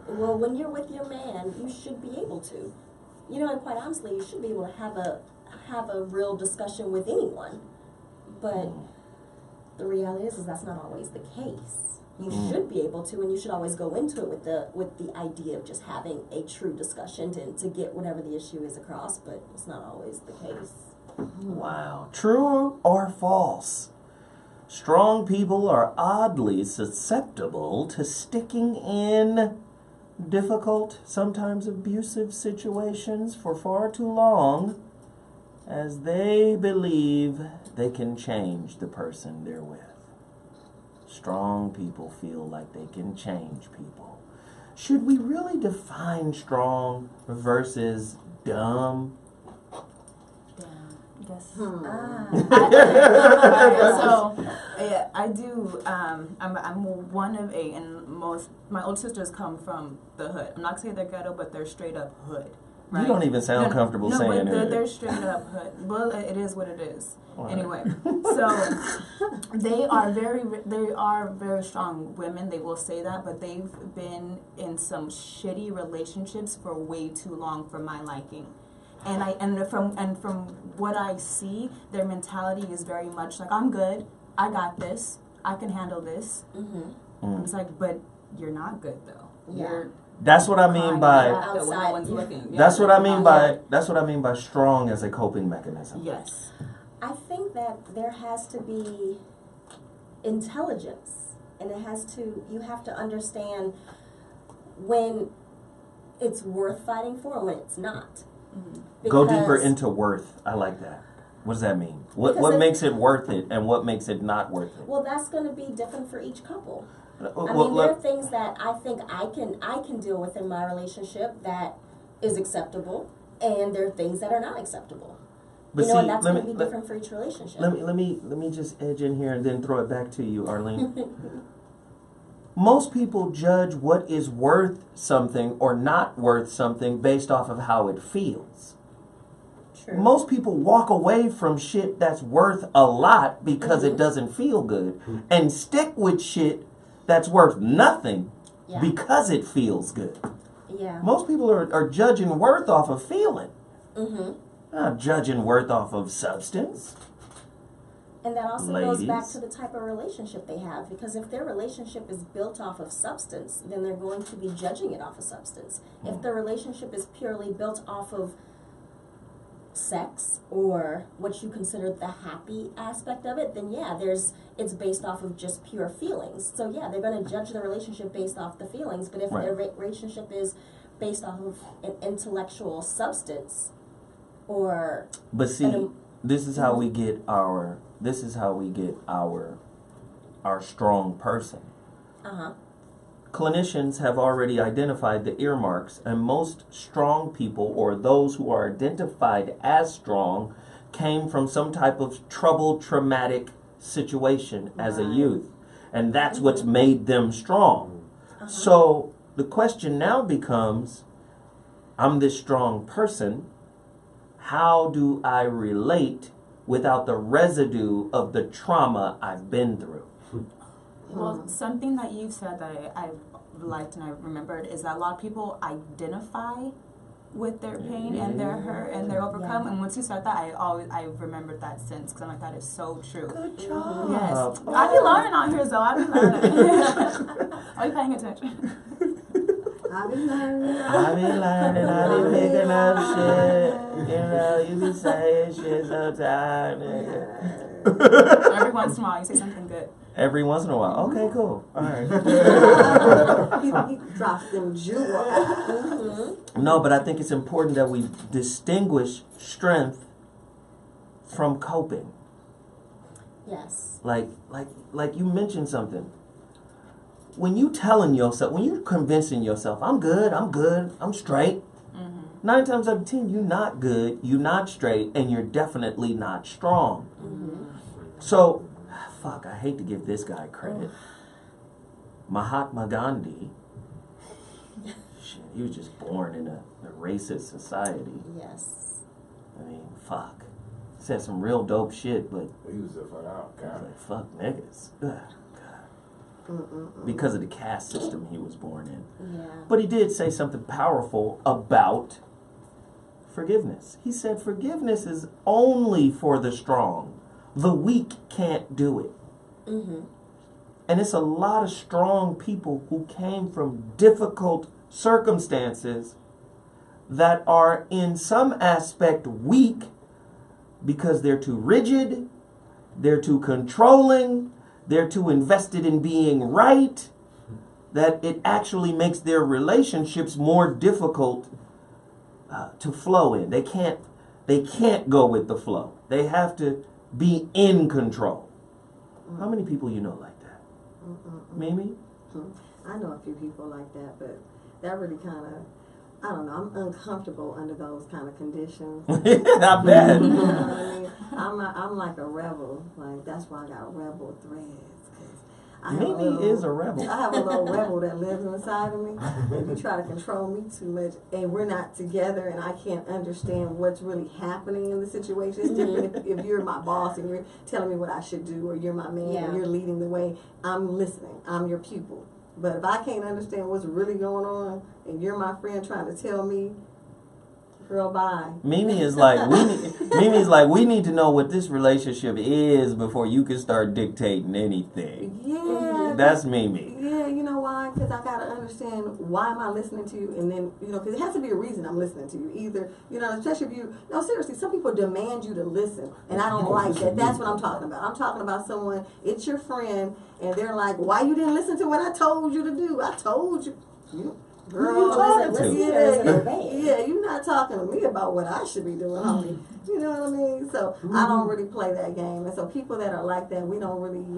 when you're with your man, you should be able to, and quite honestly, you should be able to have a real discussion with anyone. But the reality is that's not always the case. You should be able to, and you should always go into it with the idea of just having a true discussion to get whatever the issue is across. But it's not always the case. Wow. True or false? Strong people are oddly susceptible to sticking in difficult, sometimes abusive situations for far too long, as they believe they can change the person they're with. Strong people feel like they can change people. Should we really define strong versus dumb? Yes. Ah. Yeah, I do. I'm one of eight, and my older sisters come from the hood. I'm not gonna say they're ghetto, but they're straight up hood. Right? You don't even sound comfortable saying but it. they're straight up hood. Well, it is what it is. Right. Anyway, so they are very strong women. They will say that, but they've been in some shitty relationships for way too long for my liking. And from what I see, their mentality is very much like, I'm good, I got this, I can handle this. I'm just like, but you're not good though. You're That's what I mean by when no one's looking. That's what I mean by strong as a coping mechanism. Yes. I think that there has to be intelligence, and you have to understand when it's worth fighting for and when it's not. Go deeper into worth. I like that. What does that mean? What makes it worth it and what makes it not worth it? Well, that's going to be different for each couple. There are things that I think I can deal with in my relationship that is acceptable, and there are things that are not acceptable. But and that's going to be different for each relationship. Let me just edge in here and then throw it back to you, Arlene. Most people judge what is worth something or not worth something based off of how it feels. True. Most people walk away from shit that's worth a lot because it doesn't feel good, and stick with shit that's worth nothing because it feels good. Yeah. Most people are judging worth off of feeling. Mm-hmm. Not judging worth off of substance. And that also goes back to the type of relationship they have, because if their relationship is built off of substance, then they're going to be judging it off of substance. If their relationship is purely built off of sex or what you consider the happy aspect of it, then it's based off of just pure feelings. So they're going to judge the relationship based off the feelings. But if their relationship is based off of an intellectual substance, but see, this is how we get our strong person. Clinicians have already identified the earmarks, and most strong people, or those who are identified as strong, came from some type of traumatic situation as a youth, and that's what's made them strong. So the question now becomes, I'm this strong person, how do I relate without the residue of the trauma I've been through? Well, something that you've said that I liked and I remembered is that a lot of people identify with their pain and their hurt and their overcome. And once you said that, I remembered that since, because I'm like, that is so true. Good job. Yes. I be learning out here, though. I be learning. Are you paying attention? I've been learning. I be learning, I be picking up shit. You know, you be saying shit sometimes, nigga. Every once in a while, you say something good. Every once in a while. Okay, cool. All right. He drops them jewels. No, but I think it's important that we distinguish strength from coping. Yes. Like you mentioned something. When you telling yourself, when you're convincing yourself, I'm good, I'm straight. 9 times out of 10, you're not good, you're not straight, and you're definitely not strong. So, fuck, I hate to give this guy credit. Mahatma Gandhi, shit, he was just born in a racist society. Yes. I mean, fuck. Said some real dope shit, but He was just like, oh, God. like, fuck niggas. Ugh, God. Because of the caste system he was born in. Yeah. But he did say something powerful about forgiveness. He said forgiveness is only for the strong. The weak can't do it. And it's a lot of strong people who came from difficult circumstances that are in some aspect weak because they're too rigid, they're too controlling, they're too invested in being right, that it actually makes their relationships more difficult to flow in. They can't go with the flow. They have to be in control. How many people you know like that? Mimi? I know a few people like that, but that really kind of, I don't know, I'm uncomfortable under those kind of conditions. Not bad. You know what I mean? I'm like a rebel. Like, that's why I got rebel threads. 'Cause I have Mimi is a rebel. I have a little rebel that lives inside of me. And you try to control me too much, and we're not together, and I can't understand what's really happening in the situation. It's different if you're my boss and you're telling me what I should do, or you're my man and you're leading the way. I'm listening. I'm your pupil. But if I can't understand what's really going on, and you're my friend trying to tell me, girl, bye. Mimi is like, we need to know what this relationship is before you can start dictating anything. Yeah. That's Mimi. Yeah, you know why? Because I got to understand, why am I listening to you? And then, you know, because it has to be a reason I'm listening to you. Either, you know, especially if you, no, seriously, some people demand you to listen. And I don't like that. That's what I'm talking about. I'm talking about someone, it's your friend, and they're like, why you didn't listen to what I told you to do? I told you. Girl, who you talking to? Yeah, you're not talking to me about what I should be doing, homie. You know what I mean? So I don't really play that game. And so people that are like that, we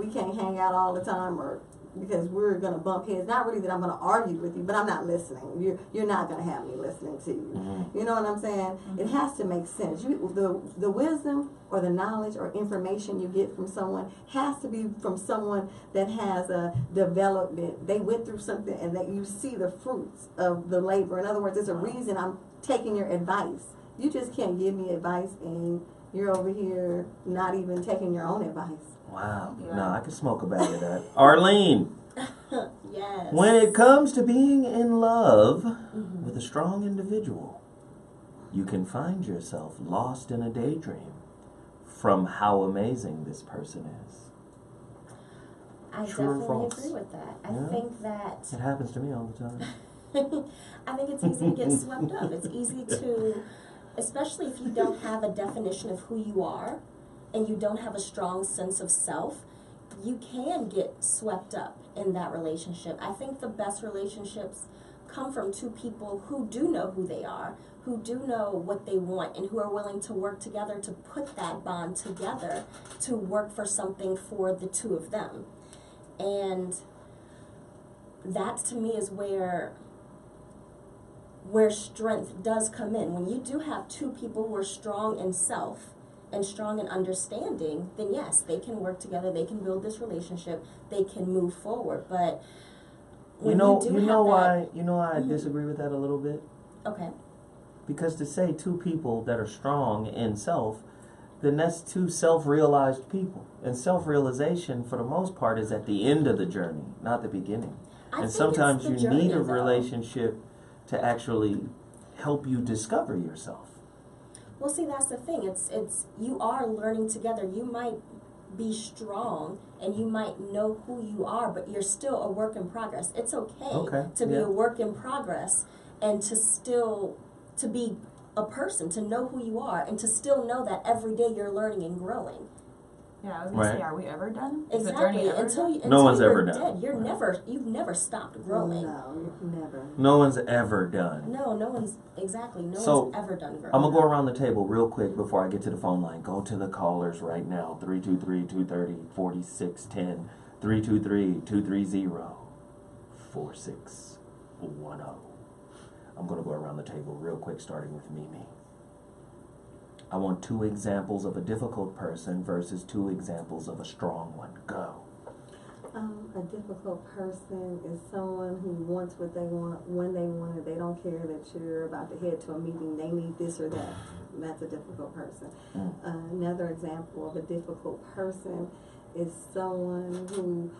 can't hang out all the time, or because we're gonna bump heads. Not really that I'm gonna argue with you, but I'm not listening. You're not gonna have me listening to you. You know what I'm saying? It has to make sense. The wisdom or the knowledge or information you get from someone has to be from someone that has a development. They went through something, and that you see the fruits of the labor. In other words, there's a reason I'm taking your advice. You just can't give me advice and you're over here not even taking your own advice. Wow. No, I can smoke a bag of that. Arlene. Yes. When it comes to being in love with a strong individual, you can find yourself lost in a daydream from how amazing this person is. I True or definitely false? agree with that. I Yeah. think that It happens to me all the time. I think it's easy to get swept up. It's easy to, especially if you don't have a definition of who you are and you don't have a strong sense of self, you can get swept up in that relationship. I think the best relationships come from two people who do know who they are, who do know what they want, and who are willing to work together to put that bond together to work for something for the two of them. And that, to me, is where strength does come in. When you do have two people who are strong in self and strong in understanding, then yes, they can work together, they can build this relationship, they can move forward. But when You know why I disagree with that a little bit? Okay. Because to say two people that are strong in self, then that's two self-realized people. And self-realization, for the most part, is at the end of the journey, not the beginning. And sometimes you need a relationship to actually help you discover yourself. Well, see, that's the thing. It's you are learning together. You might be strong and you might know who you are, but you're still a work in progress. It's okay to be a work in progress and to be a person, to know who you are, and to still know that every day you're learning and growing. Yeah, I was gonna say, are we ever done? Exactly. Is the journey ever until no one's you're ever dead, done. you've never stopped growing. No, never. No one's ever done. No one's one's ever done growing. I'm gonna go around the table real quick before I get to the phone line. Go to the callers right now. 323-230-4610. 323-230-4610. I'm gonna go around the table real quick, starting with Mimi. I want 2 examples of a difficult person versus 2 examples of a strong one. Go. A difficult person is someone who wants what they want when they want it. They don't care that you're about to head to a meeting. They need this or that. That's a difficult person. Another example of a difficult person is someone who,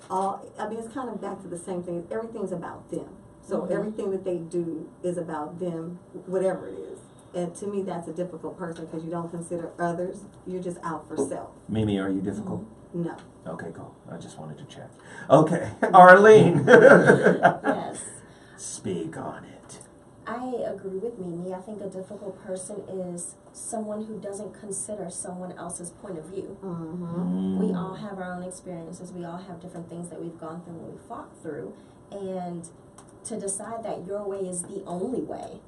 it's kind of back to the same thing. Everything's about them. So everything that they do is about them, whatever it is. And to me, that's a difficult person because you don't consider others. You're just out for self. Mimi, are you difficult? No. Okay, cool. I just wanted to check. Okay, Arlene. Yes. Speak on it. I agree with Mimi. I think a difficult person is someone who doesn't consider someone else's point of view. We all have our own experiences. We all have different things that we've gone through and we've fought through. And to decide that your way is the only way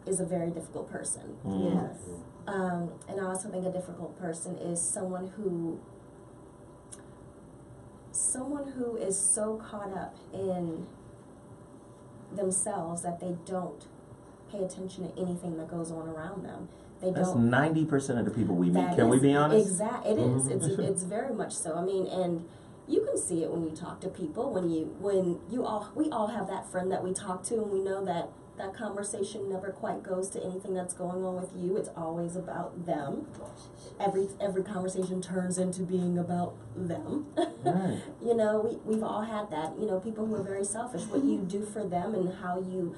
is a very difficult person. Yes. And I also think a difficult person is someone who is so caught up in themselves that they don't pay attention to anything that goes on around them. That's 90% of the people we meet. Can we be honest? Exactly. It is. It's very much so. I mean, and you can see it when you talk to people. We all have that friend that we talk to, and we know that conversation never quite goes to anything that's going on with you. It's always about them. Every conversation turns into being about them. Right. We've all had that. People who are very selfish. What you do for them and how you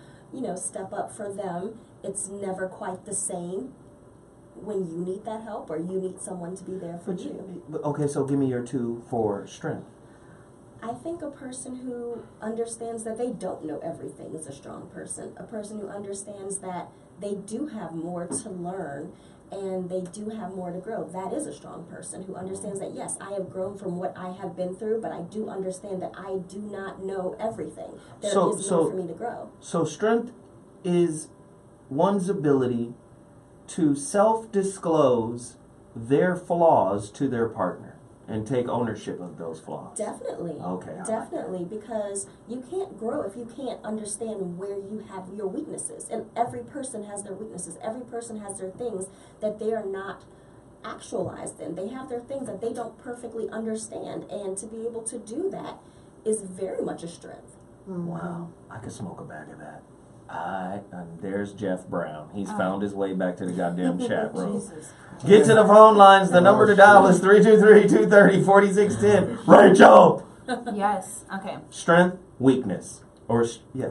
step up for them, it's never quite the same when you need that help or you need someone to be there for you. Okay, so give me your 2 for strength. I think a person who understands that they don't know everything is a strong person. A person who understands that they do have more to learn and they do have more to grow. That is a strong person who understands that, yes, I have grown from what I have been through, but I do understand that I do not know everything. There is room for me to grow. So strength is one's ability to self-disclose their flaws to their partner and take ownership of those flaws. Definitely. Okay. Definitely, because you can't grow if you can't understand where you have your weaknesses. And every person has their weaknesses. Every person has their things that they are not actualized in. They have their things that they don't perfectly understand. And to be able to do that is very much a strength. Wow. I could smoke a bag of that. And there's Jeff Brown. He's found his way back to the goddamn chat room. Get to the phone lines. The number to dial is 323-230-4610. Rachel! Yes. Okay. Strength, weakness. Or,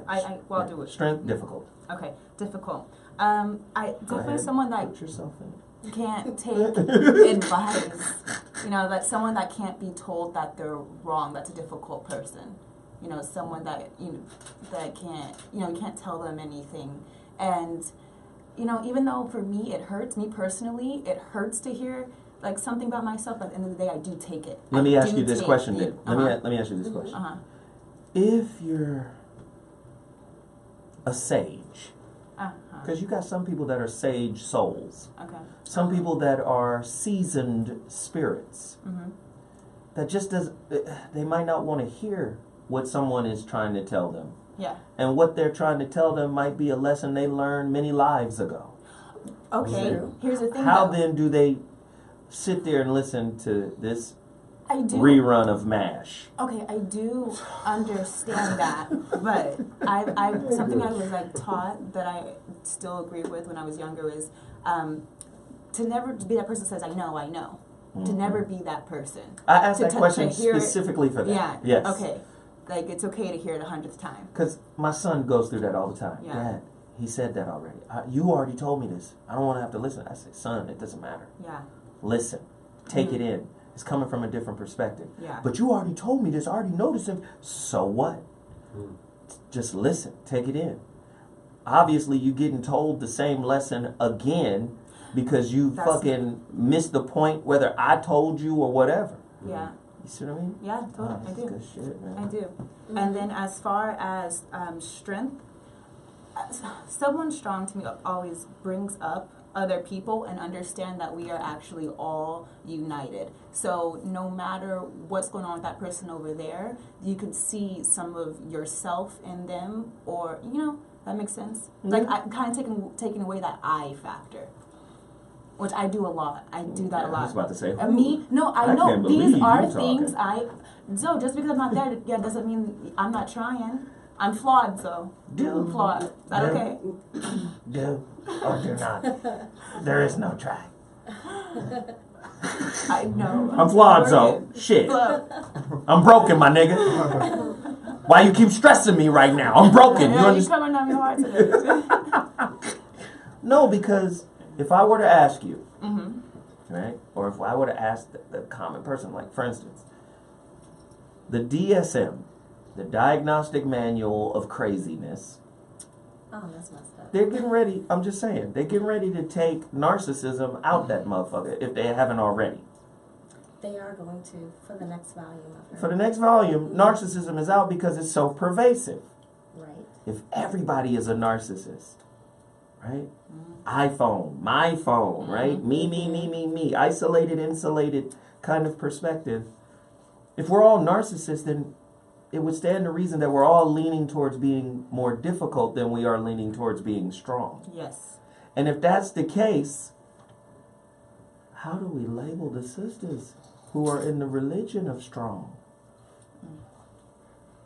I'll do it. Strength, difficult. Okay. Difficult. I definitely someone that put yourself in. Can't take advice. That someone that can't be told that they're wrong. That's a difficult person. Someone that that can't, you can't tell them anything. And, even though for me it hurts, me personally, it hurts to hear like something about myself, but at the end of the day I do take it. Let me ask you this question then. Let me ask you this question. If you're a sage, because you got some people that are sage souls. Okay. Some people that are seasoned spirits. That just they might not want to hear what someone is trying to tell them. Yeah. And what they're trying to tell them might be a lesson they learned many lives ago. Okay. Here's the thing. How then do they sit there and listen to this I do. Rerun of MASH? Okay, I do understand that, but I something I was like taught that I still agree with when I was younger is to never be that person that says I know. To never be that person. I asked that question specifically for that. Yeah. Yes. Okay. Like it's okay to hear it 100th time. Because my son goes through that all the time. Yeah. Dad, he said that already. You already told me this. I don't want to have to listen. I said, son, it doesn't matter. Yeah. Listen. Take it in. It's coming from a different perspective. Yeah. But you already told me this. I already noticed him. So what? Just listen. Take it in. Obviously, you're getting told the same lesson again because you fucking missed the point, whether I told you or whatever. Yeah. You see what I mean? Yeah, totally. I do. Good shit, man. I do. And then as far as strength, someone strong to me always brings up other people and understand that we are actually all united. So no matter what's going on with that person over there, you can see some of yourself in them, or that makes sense. Like I kind of taking away that I factor, which I do a lot. I do that a lot. I was about to say, me? No, I know can't these believe are you things talking. So just because I'm not there, doesn't mean I'm not trying. I'm flawed, so I'm flawed. Is that okay? Do or do not. There is no try. I know. I'm flawed, so shit. I'm broken, my nigga. Why you keep stressing me right now? I'm broken. Yeah, you coming on your heart today. No, because if I were to ask you, right, or if I were to ask the common person, like for instance, the DSM, the Diagnostic Manual of Craziness. Oh, that's messed up. They're getting ready, I'm just saying, they're getting ready to take narcissism out that motherfucker if they haven't already. They are going to for the next volume of her. For the next volume, narcissism is out because it's so pervasive. Right. If everybody is a narcissist, right? iPhone, my phone, right? Me, isolated, insulated kind of perspective. If we're all narcissists, then it would stand to reason that we're all leaning towards being more difficult than we are leaning towards being strong. Yes. And if that's the case, how do we label the sisters who are in the religion of strong?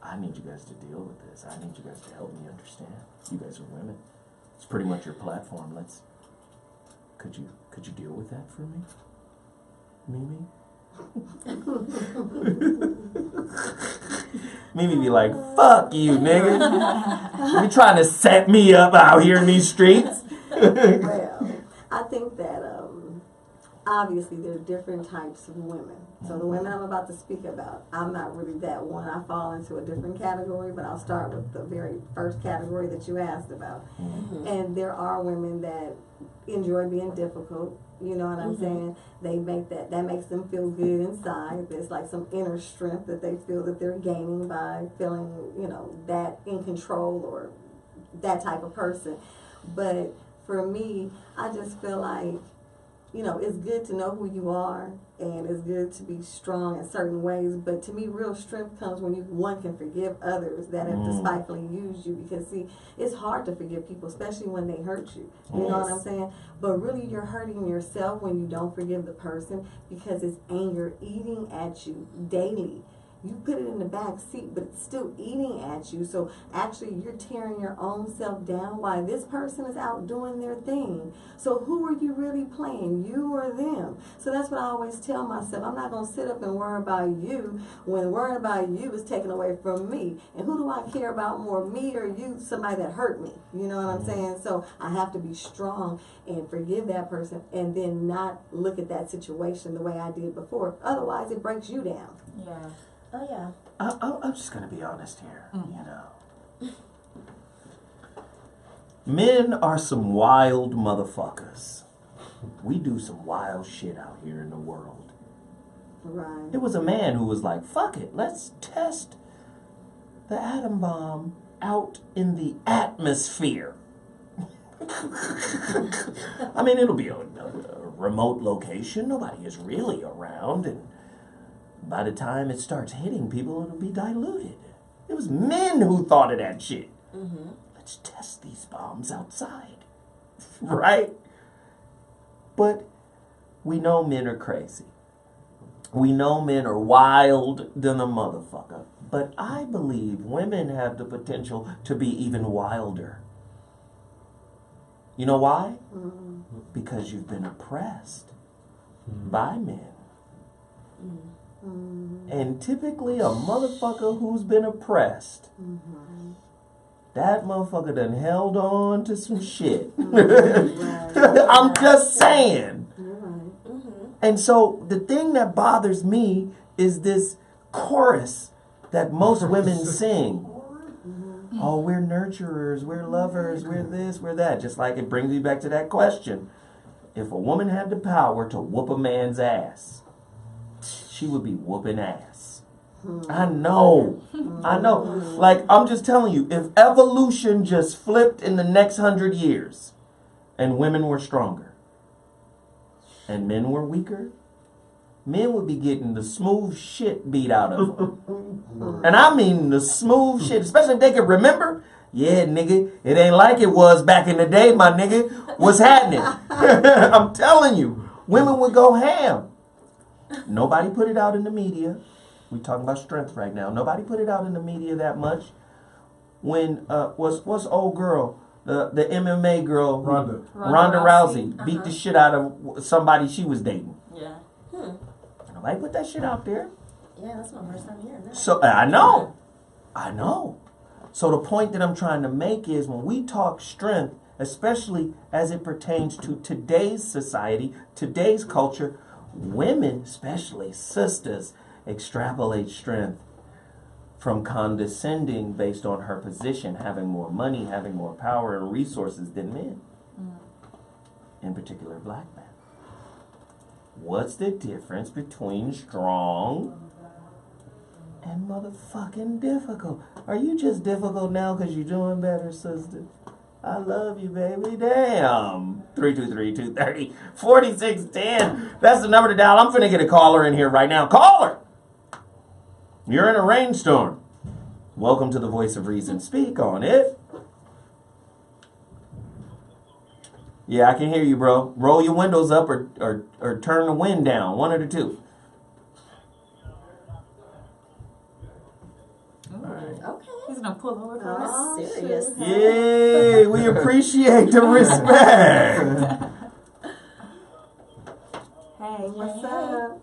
I need you guys to deal with this. I need you guys to help me understand. You guys are women. It's pretty much your platform. Could you deal with that for me? Mimi? Mimi be like, fuck you, nigga. You trying to set me up out here in these streets? Well, I think that obviously there are different types of women. So the women I'm about to speak about, I'm not really that one. I fall into a different category, but I'll start with the very first category that you asked about. And there are women that enjoy being difficult. You know what I'm saying? They make that makes them feel good inside. There's like some inner strength that they feel that they're gaining by feeling, that in control or that type of person. But for me, I just feel like, it's good to know who you are, and it's good to be strong in certain ways. But to me, real strength comes when one can forgive others that have despitefully used you. Because, see, it's hard to forgive people, especially when they hurt you. You know what I'm saying? But really, you're hurting yourself when you don't forgive the person, because it's anger eating at you daily. You put it in the back seat, but it's still eating at you. So actually, you're tearing your own self down while this person is out doing their thing. So who are you really playing, you or them? So that's what I always tell myself. I'm not going to sit up and worry about you when worrying about you is taken away from me. And who do I care about more, me or you, somebody that hurt me? You know what I'm saying? So I have to be strong and forgive that person, and then not look at that situation the way I did before. Otherwise, it breaks you down. Yeah. Oh, yeah. I'm just going to be honest here, Men are some wild motherfuckers. We do some wild shit out here in the world. Right. It was a man who was like, fuck it, let's test the atom bomb out in the atmosphere. I mean, it'll be a remote location. Nobody is really around, and by the time it starts hitting people, it'll be diluted. It was men who thought of that shit. Let's test these bombs outside. Right? But we know men are crazy. We know men are wild than a motherfucker. But I believe women have the potential to be even wilder. You know why? Because you've been oppressed by men. And typically a motherfucker who's been oppressed, that motherfucker done held on to some shit. I'm just saying. And so the thing that bothers me is this chorus that most women sing. Oh, we're nurturers, we're lovers, we're this, we're that. Just like it brings me back to that question. If a woman had the power to whoop a man's ass, she would be whooping ass. I know. Like, I'm just telling you, if evolution just flipped in the next 100 years and women were stronger and men were weaker, men would be getting the smooth shit beat out of them. And I mean the smooth shit, especially if they can remember. Yeah, nigga, it ain't like it was back in the day, my nigga. What's happening? I'm telling you, women would go ham. Nobody put it out in the media. We talking about strength right now. Nobody put it out in the media that much. When what's old girl, the MMA girl, Ronda Rousey beat the shit out of somebody she was dating. Yeah. Nobody put that shit out there. Yeah, that's my first time hearing that. So I know. So the point that I'm trying to make is when we talk strength, especially as it pertains to today's society, today's culture, women, especially sisters, extrapolate strength from condescending based on her position, having more money, having more power and resources than men. In particular, black men. What's the difference between strong and motherfucking difficult? Are you just difficult now because you're doing better, sister? I love you, baby. Damn. 323-230-4610. That's the number to dial. I'm finna get a caller in here right now. Caller! You're in a rainstorm. Welcome to the Voice of Reason. Speak on it. Yeah, I can hear you, bro. Roll your windows up or turn the wind down. One of the two. Okay. He's gonna pull over for us. That's serious. Yay, we appreciate the respect. Hey, What's up?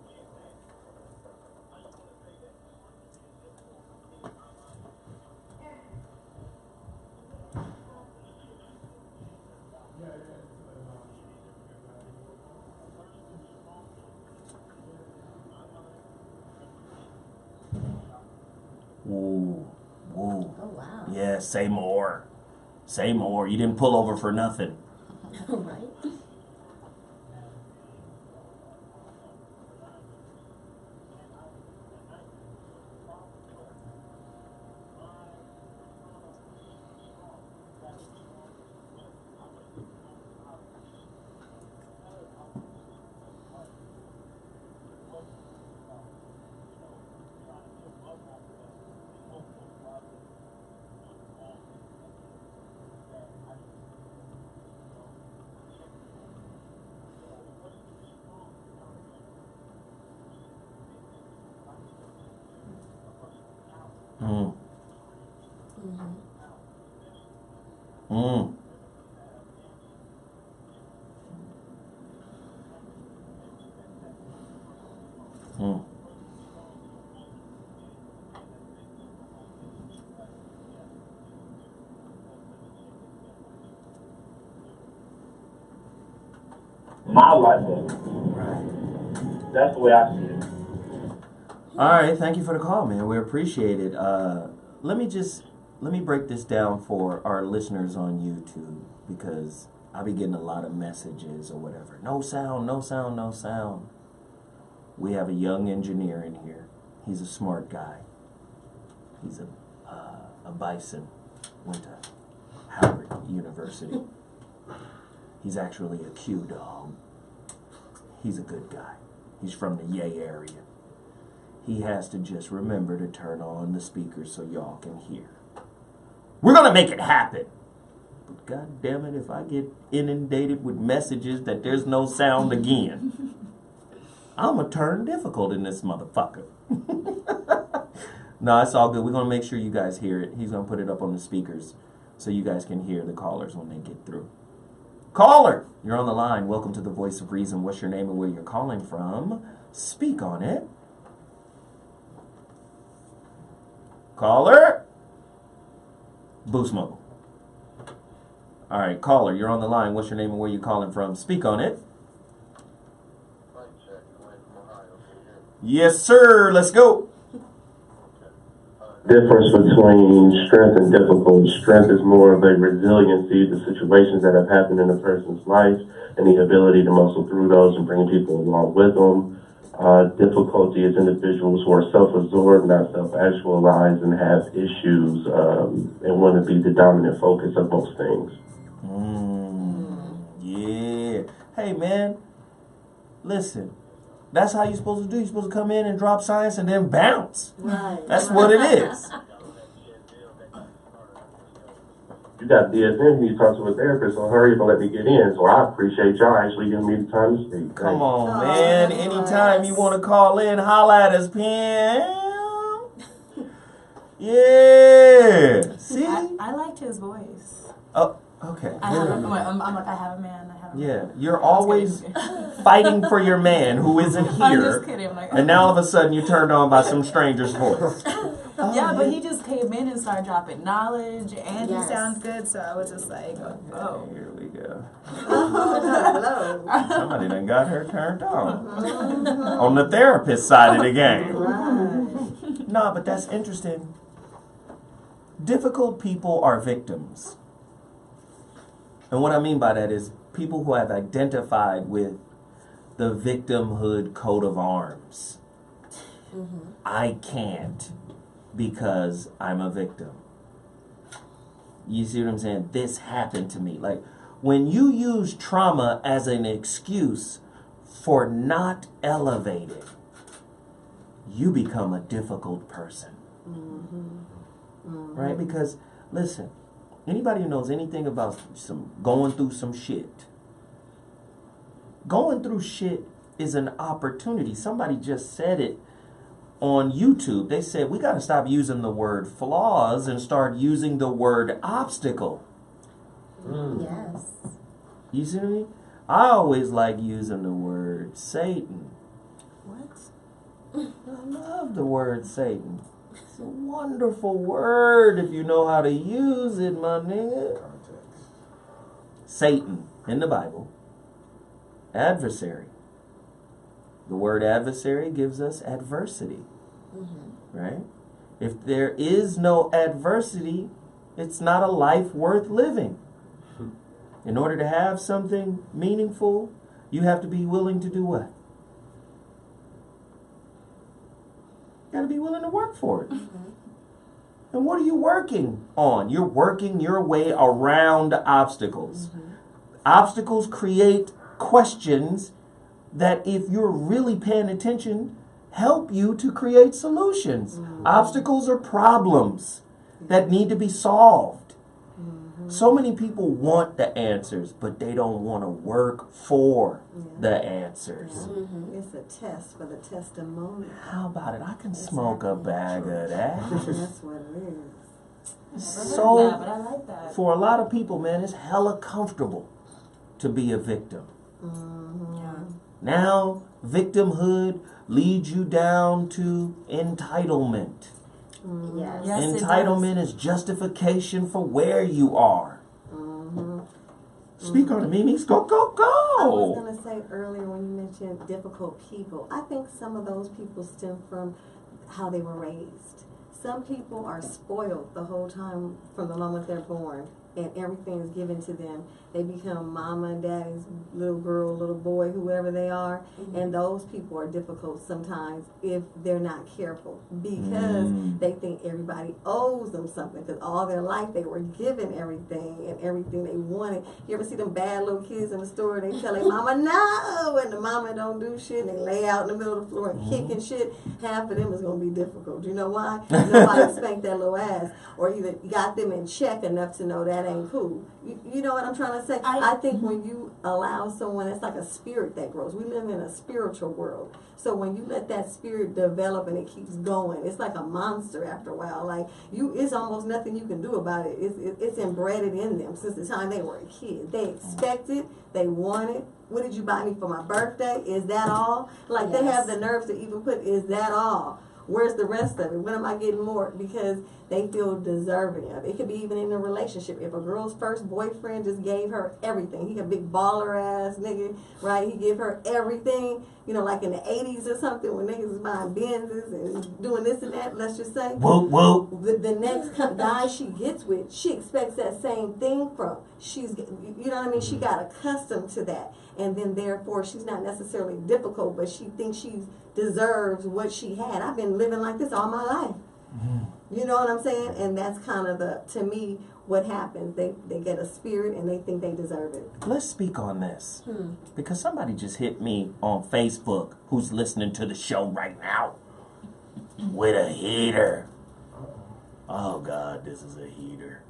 Ooh. Oh, wow. Yeah, say more. Say more. You didn't pull over for nothing. Right. My life. That's the way I see it. All right, thank you for the call, man. We appreciate it. Let me break this down for our listeners on YouTube because I'll be getting a lot of messages or whatever. No sound, no sound, no sound. We have a young engineer in here. He's a smart guy. He's a bison. Went to Howard University. He's actually a Q dog. He's a good guy. He's from the Yay area. He has to just remember to turn on the speakers so y'all can hear. We're gonna make it happen. But God damn it, if I get inundated with messages that there's no sound again, I'm gonna turn difficult in this motherfucker. No, it's all good. We're gonna make sure you guys hear it. He's gonna put it up on the speakers so you guys can hear the callers when they get through. Caller, you're on the line. Welcome to the Voice of Reason. What's your name and where you're calling from? Speak on it. Caller? Boost Mobile. All right, caller, you're on the line. What's your name and where you calling from? Speak on it. Yes, sir. Let's go. Difference between strength and difficulty. Strength is more of a resiliency to situations that have happened in a person's life and the ability to muscle through those and bring people along with them. Difficulty is individuals who are self-absorbed, not self-actualized, and have issues and want to be the dominant focus of most things. Yeah. Hey, man. Listen. That's how you're supposed to do. You're supposed to come in and drop science and then bounce. Right. That's what it is. You got DSM, you talk to a therapist, so hurry up and let me get in. So I appreciate y'all actually giving me the time to speak. Come on, man. Anytime you want to call in, holla at us, Pam. Yeah. See? I liked his voice. Oh, okay. I have a man. Yeah, you're always fighting for your man who isn't here. I'm just kidding. And now all of a sudden you're turned on by some stranger's voice. Yeah, but he just came in and started dropping knowledge, and he sounds good, so I was just like, oh. Here we go. Hello. Somebody done got her turned on the therapist side of the game. Right. No, but that's interesting. Difficult people are victims. And what I mean by that is people who have identified with the victimhood coat of arms. I can't because I'm a victim. You see what I'm saying? This happened to me. Like, when you use trauma as an excuse for not elevating, you become a difficult person. Right? Because, listen, anybody who knows anything about going through some shit, going through shit is an opportunity. Somebody just said it on YouTube. They said we got to stop using the word flaws and start using the word obstacle. Yes. You see what I mean? I always like using the word Satan. What? I love the word Satan. It's a wonderful word if you know how to use it, my nigga. Satan in the Bible. Adversary. The word adversary gives us adversity. Right? If there is no adversity, it's not a life worth living. In order to have something meaningful, you have to be willing to do what? You got to be willing to work for it. And what are you working on? You're working your way around obstacles. Obstacles create questions that, if you're really paying attention, help you to create solutions. Obstacles are problems that need to be solved. So many people want the answers, but they don't want to work for the answers. It's a test for the testimony. How about it? I can smoke a bag of that. That's what it is. So, but I like that. for a lot of people, man, it's hella comfortable to be a victim. Now, victimhood leads you down to entitlement. Yes. Entitlement is justification for where you are. Speak on it, Mimi. Go, go, go. I was going to say earlier when you mentioned difficult people, I think some of those people stem from how they were raised. Some people are spoiled the whole time from the moment they're born, and everything is given to them. They become mama and daddy's little girl, little boy, whoever they are, and those people are difficult sometimes if they're not careful, because they think everybody owes them something, because all their life they were given everything and everything they wanted. You ever see them bad little kids in the store, they tell their mama no, and the mama don't do shit, and they lay out in the middle of the floor and kicking shit? Half of them is going to be difficult. You know why? Nobody spanked that little ass, or either got them in check enough to know that ain't cool. You know what I'm trying to say? I think when you allow someone, it's like a spirit that grows. We live in a spiritual world. So when you let that spirit develop and it keeps going, it's like a monster after a while. Like it's almost nothing you can do about it. It's embedded in them since the time they were a kid. They expect it. They want it. What did you buy me for my birthday? Is that all? Like they have the nerve to even put, is that all? Where's the rest of it? When am I getting more? Because they feel deserving of it. It could be even in a relationship. If a girl's first boyfriend just gave her everything, he a big baller ass nigga, right? He give her everything, you know, like in the 80s or something when niggas was buying Benzes and doing this and that, let's just say. Whoa. The next guy she gets with, she expects that same thing from. You know what I mean? She got accustomed to that. And then therefore she's not necessarily difficult, but she thinks she deserves what she had. I've been living like this all my life. You know what I'm saying? And that's kind of to me, what happens. They get a spirit and they think they deserve it. Let's speak on this. Because somebody just hit me on Facebook who's listening to the show right now with a heater. Oh God, this is a heater.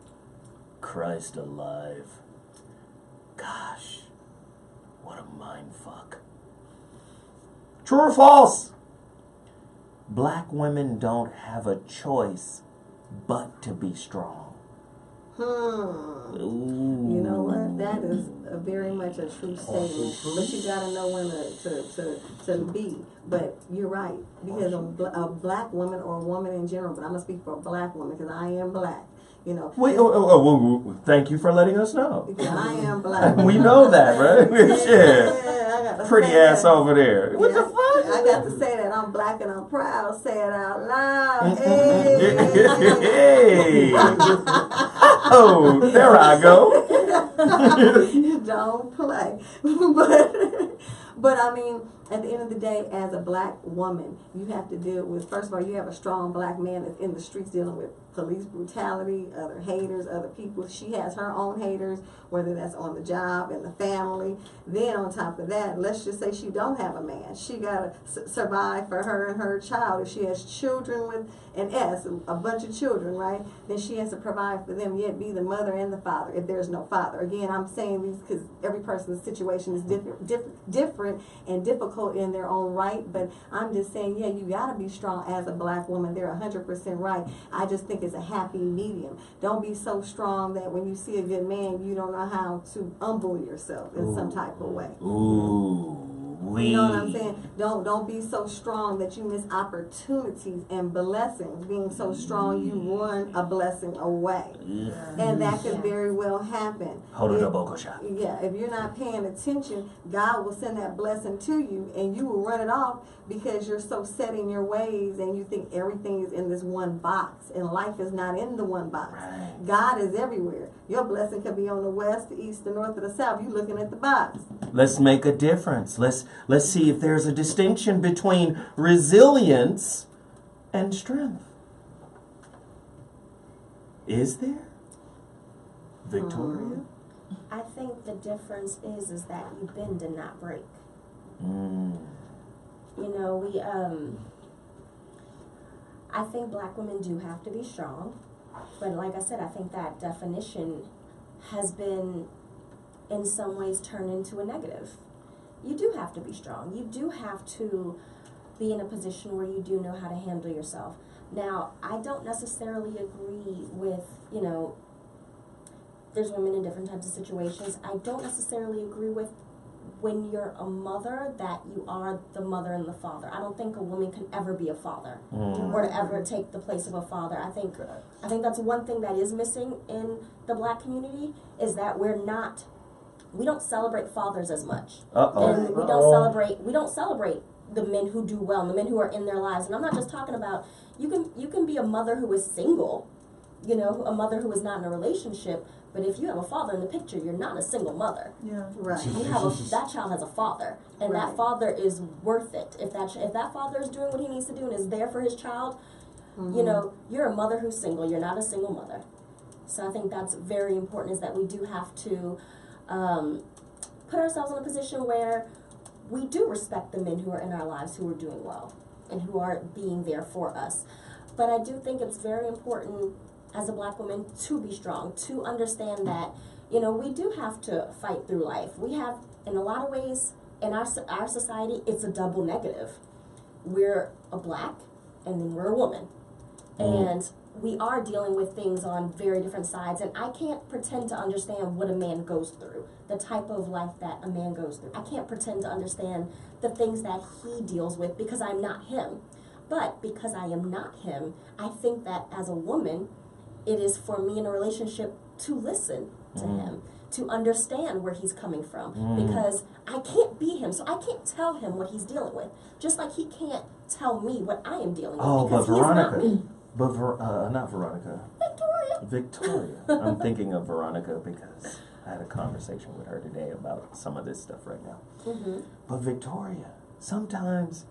Christ alive. Gosh, what a mind fuck. True or false? Black women don't have a choice but to be strong. You know what? That is very much a true statement. But you gotta know when to be. But you're right. Because a black woman or a woman in general, but I'm gonna speak for a black woman because I am black. You know. Wait, thank you for letting us know. I am black. We know that, right? Yeah, pretty ass that. Over there. What the fuck? I got to say that I'm black and I'm proud. Say it out loud. Hey. Oh, there I go. Don't play. But I mean, at the end of the day, as a black woman, you have to deal with, first of all, you have a strong black man that's in the streets dealing with police brutality, other haters, other people. She has her own haters, whether that's on the job, in the family. Then on top of that, let's just say she don't have a man. She got to survive for her and her child. If she has children with an S, a bunch of children, right? Then she has to provide for them, yet be the mother and the father if there's no father. Again, I'm saying these because every person's situation is different and difficult in their own right. But I'm just saying, yeah, you got to be strong as a black woman. They're 100% right. I just think it's a happy medium. Don't be so strong that when you see a good man, you don't know how to humble yourself in some type of way. You know what I'm saying? Don't be so strong that you miss opportunities and blessings. Being so strong, you run a blessing away. And that could very well happen. Hold it up, Boko Shop. Yeah, if you're not paying attention, God will send that blessing to you and you will run it off because you're so set in your ways and you think everything is in this one box. And life is not in the one box. Right. God is everywhere. Your blessing could be on the west, the east, the north, or the south. You're looking at the box. Let's make a difference. Let's see if there's a distinction between resilience and strength. Is there? Victoria? I think the difference is that you bend and not break. You know, I think black women do have to be strong. But like I said, I think that definition has been in some ways turned into a negative. You do have to be strong. You do have to be in a position where you do know how to handle yourself. Now, I don't necessarily agree with, you know, there's women in different types of situations. I don't necessarily agree with when you're a mother that you are the mother and the father. I don't think a woman can ever be a father or to ever take the place of a father. I think that's one thing that is missing in the black community is that we don't celebrate fathers as much. And we don't celebrate the men who do well, and the men who are in their lives. And I'm not just talking about you can be a mother who is single, you know, a mother who is not in a relationship. But if you have a father in the picture, you're not a single mother. Yeah, right. That child has a father, and that father is worth it. If that father is doing what he needs to do and is there for his child, you know, you're a mother who's single. You're not a single mother. So I think that's very important. Is that we do have to put ourselves in a position where we do respect the men who are in our lives who are doing well and who are being there for us. But I do think it's very important as a black woman to be strong, to understand that, you know, we do have to fight through life. We have, in a lot of ways, in our society, it's a double negative. We're a black, and then we're a woman. And we are dealing with things on very different sides, and I can't pretend to understand what a man goes through, the type of life that a man goes through. I can't pretend to understand the things that he deals with because I'm not him. But because I am not him, I think that as a woman, it is for me in a relationship to listen to him, to understand where he's coming from, because I can't be him, so I can't tell him what he's dealing with, just like he can't tell me what I am dealing with, because he's not me. But not Veronica. Victoria. I'm thinking of Veronica because I had a conversation with her today about some of this stuff right now. But Victoria, sometimes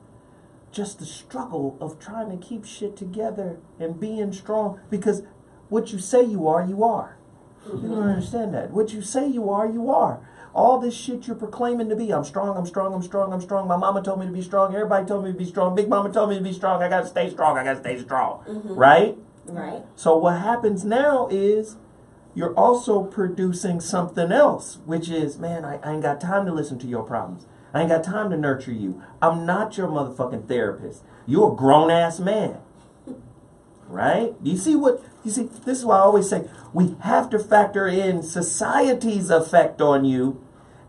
just the struggle of trying to keep shit together and being strong, because what you say you are, you are. You don't understand that. What you say you are, you are. All this shit you're proclaiming to be, I'm strong, I'm strong, I'm strong, I'm strong. My mama told me to be strong. Everybody told me to be strong. Big mama told me to be strong. I gotta stay strong. I gotta stay strong. Right? Right. So what happens now is you're also producing something else, which is, man, I ain't got time to listen to your problems. I ain't got time to nurture you. I'm not your motherfucking therapist. You're a grown-ass man. Right? You see, this is why I always say, we have to factor in society's effect on you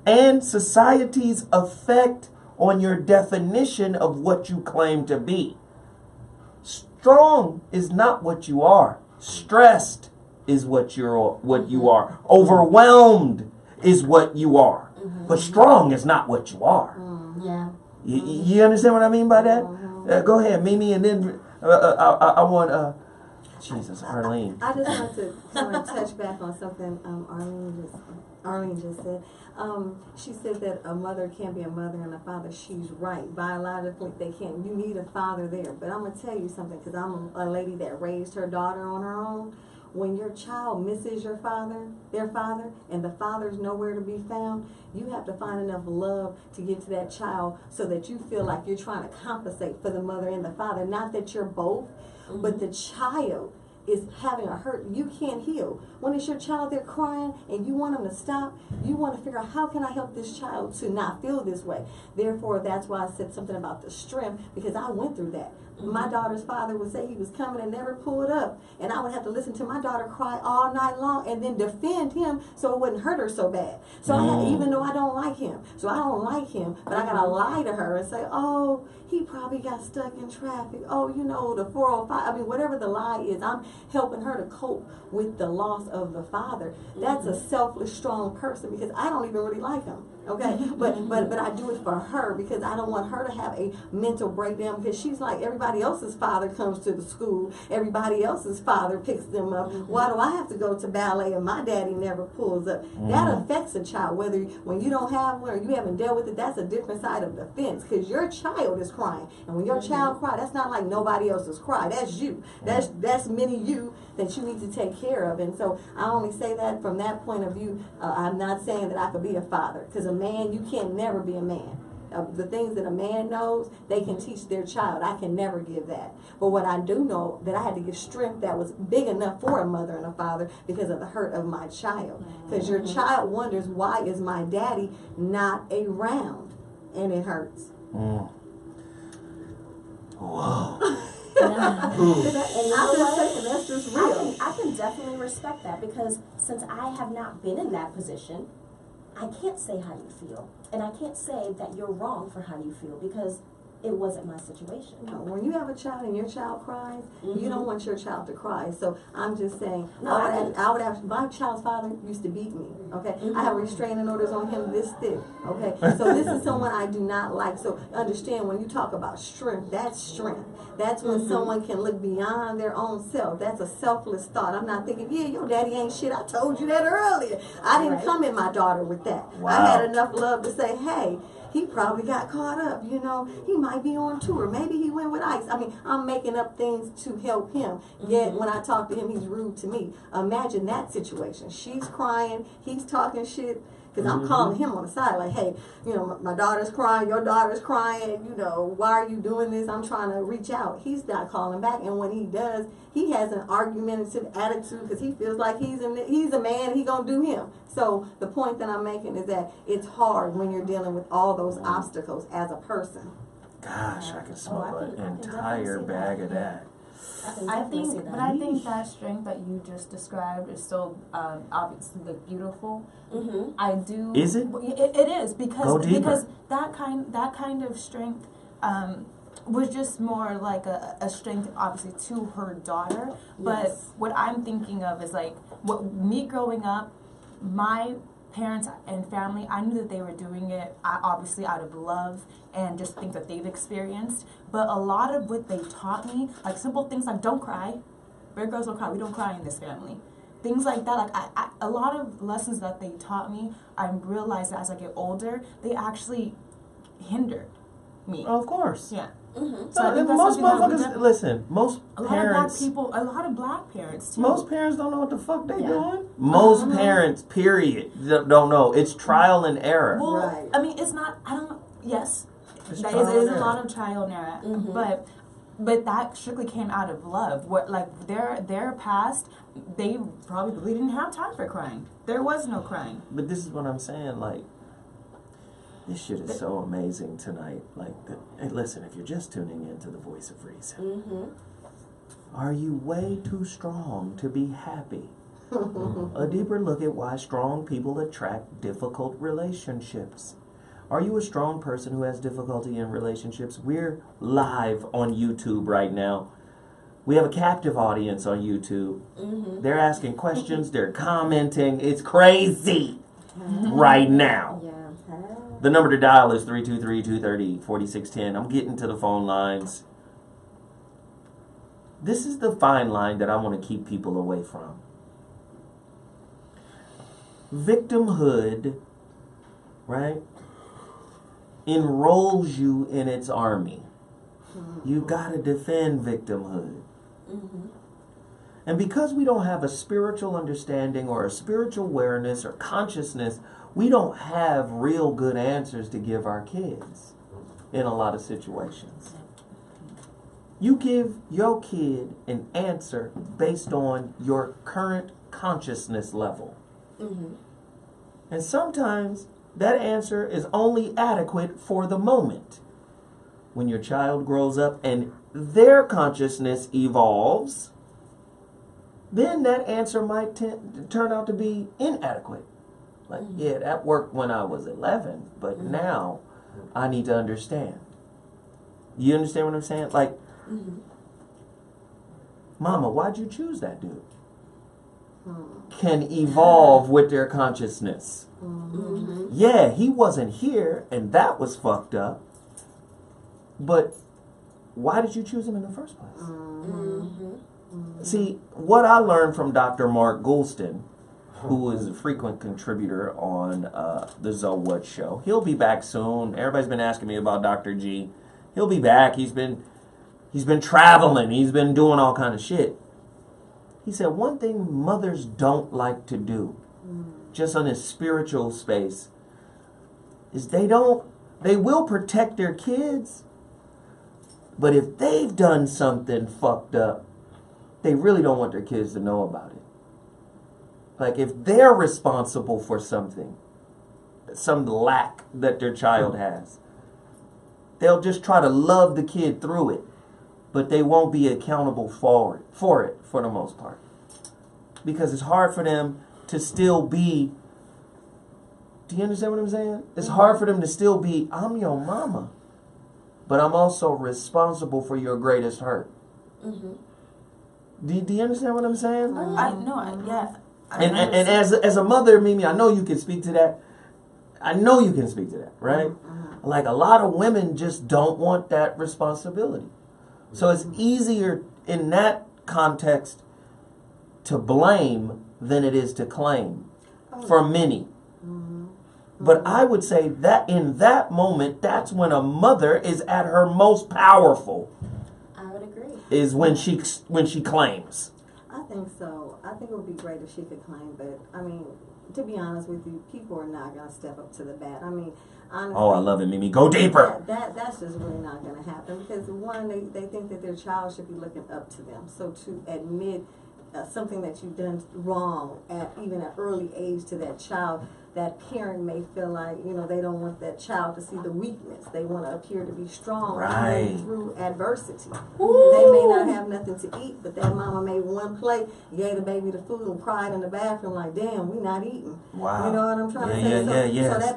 and society's effect on your definition of what you claim to be. Strong is not what you are. Stressed is what you are. Overwhelmed is what you are. But strong is not what you are. Yeah. You understand what I mean by that? Go ahead, Mimi, and then I want Jesus, Arlene. I just want to kind of touch back on something Arlene just said. She said that a mother can't be a mother and a father. She's right. Biologically, they can't. You need a father there. But I'm going to tell you something, because I'm a lady that raised her daughter on her own. When your child misses their father, and the father's nowhere to be found, you have to find enough love to give to that child so that you feel like you're trying to compensate for the mother and the father. Not that you're both, but the child is having a hurt you can't heal. When it's your child, they're crying and you want them to stop, you want to figure out, how can I help this child to not feel this way? Therefore, that's why I said something about the strength, because I went through that. My daughter's father would say he was coming and never pulled up, and I would have to listen to my daughter cry all night long and then defend him so it wouldn't hurt her so bad. So I had, even though I don't like him, but I gotta lie to her and say, oh, he probably got stuck in traffic. Oh, you know, the 405. I mean, whatever the lie is, I'm helping her to cope with the loss of the father. That's a selfless, strong person, because I don't even really like him. Okay, but I do it for her, because I don't want her to have a mental breakdown, because she's like, everybody else's father comes to the school, everybody else's father picks them up. Why do I have to go to ballet and my daddy never pulls up? That affects a child, whether when you don't have one or you haven't dealt with it. That's a different side of the fence, because your child is crying, and when your child cries, that's not like nobody else's cry. That's you. That's many you that you need to take care of. And so I only say that from that point of view. I'm not saying that I could be a father, because a man, you can never be a man. The things that a man knows, they can teach their child. I can never give that. But what I do know, that I had to give strength that was big enough for a mother and a father, because of the hurt of my child. Because your child wonders, why is my daddy not around? And it hurts. Whoa. That's just real. I can definitely respect that, because since I have not been in that position, I can't say how you feel, and I can't say that you're wrong for how you feel, because it wasn't my situation. No, when you have a child and your child cries, you don't want your child to cry. So I'm just saying, No, I would have, my child's father used to beat me, okay? I have restraining orders on him this thick, okay? So this is someone I do not like. So understand, when you talk about strength, that's strength. That's when someone can look beyond their own self. That's a selfless thought. I'm not thinking, yeah, your daddy ain't shit. I told you that earlier. I didn't come at my daughter with that. Wow. I had enough love to say, hey, he probably got caught up, you know. He might be on tour. Maybe he went with ICE. I mean, I'm making up things to help him. Yet when I talk to him, he's rude to me. Imagine that situation. She's crying. He's talking shit. Because I'm calling him on the side like, hey, you know, my daughter's crying, your daughter's crying, you know, why are you doing this? I'm trying to reach out. He's not calling back. And when he does, he has an argumentative attitude, because he feels like he's a man, he gonna do him. So the point that I'm making is that it's hard when you're dealing with all those obstacles as a person. Gosh, I can smoke an entire bag of that. I think that strength that you just described is so obviously beautiful. I do. Is it? It is, because Go deeper. that kind of strength. was just more like a strength, obviously, to her daughter. But what I'm thinking of is like, me growing up, my parents and family, I knew that they were doing it obviously out of love and just things that they've experienced. But a lot of what they taught me, like simple things like don't cry. Virgos don't cry. We don't cry in this family. Things like that. Like a lot of lessons that they taught me, I realized that as I get older, they actually hindered me. Of course. Yeah. Mm-hmm. So I think that's most something motherfuckers, listen, most parents. A lot of black parents too. Most parents don't know what the fuck they doing. Most parents, period, don't know. It's trial and error. Well, I mean, it's not. Yes, It's it trial is and a error. lot of trial and error, but that strictly came out of love. What like their past, they probably didn't have time for crying. There was no crying. But this is what I'm saying, like. This shit is so amazing tonight. Like, hey, listen, if you're just tuning in to the Voice of Reason, are you way too strong to be happy? A deeper look at why strong people attract difficult relationships. Are you a strong person who has difficulty in relationships? We're live on YouTube right now. We have a captive audience on YouTube. They're asking questions, they're commenting. It's crazy right now. The number to dial is 323-230-4610. I'm getting to the phone lines. This is the fine line that I want to keep people away from. Victimhood, right, enrolls you in its army. You got to defend victimhood. And because we don't have a spiritual understanding or a spiritual awareness or consciousness, we don't have real good answers to give our kids in a lot of situations. You give your kid an answer based on your current consciousness level. And sometimes that answer is only adequate for the moment. When your child grows up and their consciousness evolves, then that answer might turn out to be inadequate. Like, yeah, that worked when I was 11, but now I need to understand. You understand what I'm saying? Like, Mama, why'd you choose that dude? Can evolve with their consciousness. Yeah, he wasn't here, and that was fucked up. But why did you choose him in the first place? See, what I learned from Dr. Mark Goulston, who is a frequent contributor on the Zoe Wood Show. He'll be back soon. Everybody's been asking me about Dr. G. He'll be back. He's been traveling. He's been doing all kind of shit. He said one thing mothers don't like to do, just on a spiritual space, is they will protect their kids, but if they've done something fucked up, they really don't want their kids to know about it. Like, if they're responsible for something, some lack that their child has, they'll just try to love the kid through it, but they won't be accountable for it for the most part. Because it's hard for them to still be, do you understand what I'm saying? It's hard for them to still be, I'm your mama, but I'm also responsible for your greatest hurt. Do you understand what I'm saying? I know, yeah. And as a mother, Mimi, I know you can speak to that. I know you can speak to that, right? Like, a lot of women just don't want that responsibility. So it's easier in that context to blame than it is to claim for many. But I would say that in that moment, that's when a mother is at her most powerful. I would agree. Is when she claims. I think so. I think it would be great if she could claim, but I mean, to be honest with you, people are not going to step up to the bat. I mean, honestly. Oh, I love it, Mimi. Go deeper. That's just really not going to happen because one, they think that their child should be looking up to them. So to admit something that you've done wrong at even an early age to that child, that parent may feel like, you know, they don't want that child to see the weakness. They want to appear to be strong even through adversity. They may not have nothing to eat, but that mama made one plate, gave the baby the food, and cried in the bathroom like, damn, we not eating. Wow. You know what I'm trying to say? So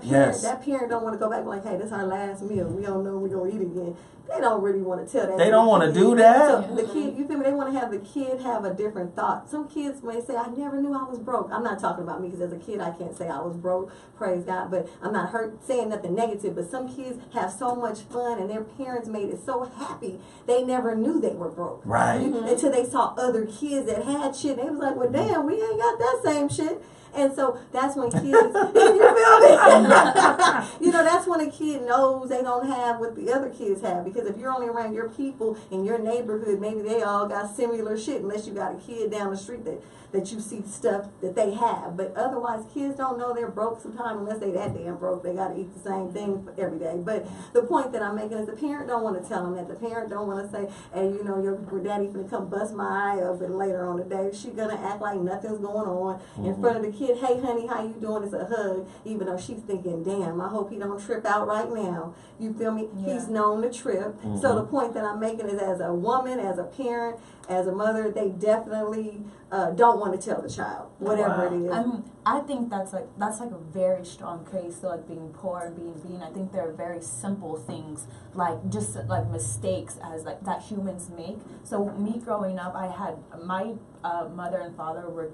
Yes. that parent don't want to go back like, hey, this is our last meal. We don't know we're going to eat again. They don't really want to tell that. They don't want to do that. So the kid, you feel me? They want to have the kid have a different thought. Some kids may say, I never knew I was broke. I'm not talking about me because as a kid, I can't say I was broke, praise God, but I'm not saying nothing negative. But some kids have so much fun and their parents made it so happy, they never knew they were broke. Right. Until they saw other kids that had shit. They was like, well, damn, we ain't got that same shit. And so that's when kids, you feel me? You know, that's when a kid knows they don't have what the other kids have. Because if you're only around your people in your neighborhood, maybe they all got similar shit, unless you got a kid down the street that you see stuff that they have. But otherwise, kids don't know they're broke sometimes unless they that damn broke. They got to eat the same thing every day. But the point that I'm making is the parent don't want to tell them that. The parent don't want to say, hey, you know, your daddy finna come bust my eye up, and later on the day, she gonna act like nothing's going on in front of the kid. Hey, honey, how you doing? It's a hug, even though she's thinking, damn, I hope he don't trip out right now. You feel me? Yeah. He's known to trip. So the point that I'm making is, as a woman, as a parent, as a mother, they definitely don't want to tell the child whatever it is. I mean, I think that's like a very strong case. So like being poor and being mean. I think there are very simple things like just like mistakes as like that humans make. So me growing up, I had my mother and father were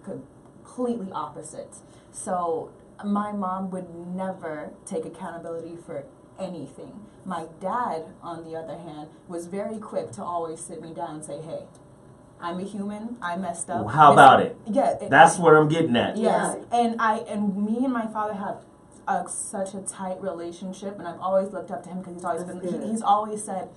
completely opposite. So my mom would never take accountability for anything. My dad, on the other hand, was very quick to always sit me down and say, hey, I'm a human. I messed up. How about it? Yeah. That's what I'm getting at. Yes. And me and my father have such a tight relationship, and I've always looked up to him because he's always he's always said,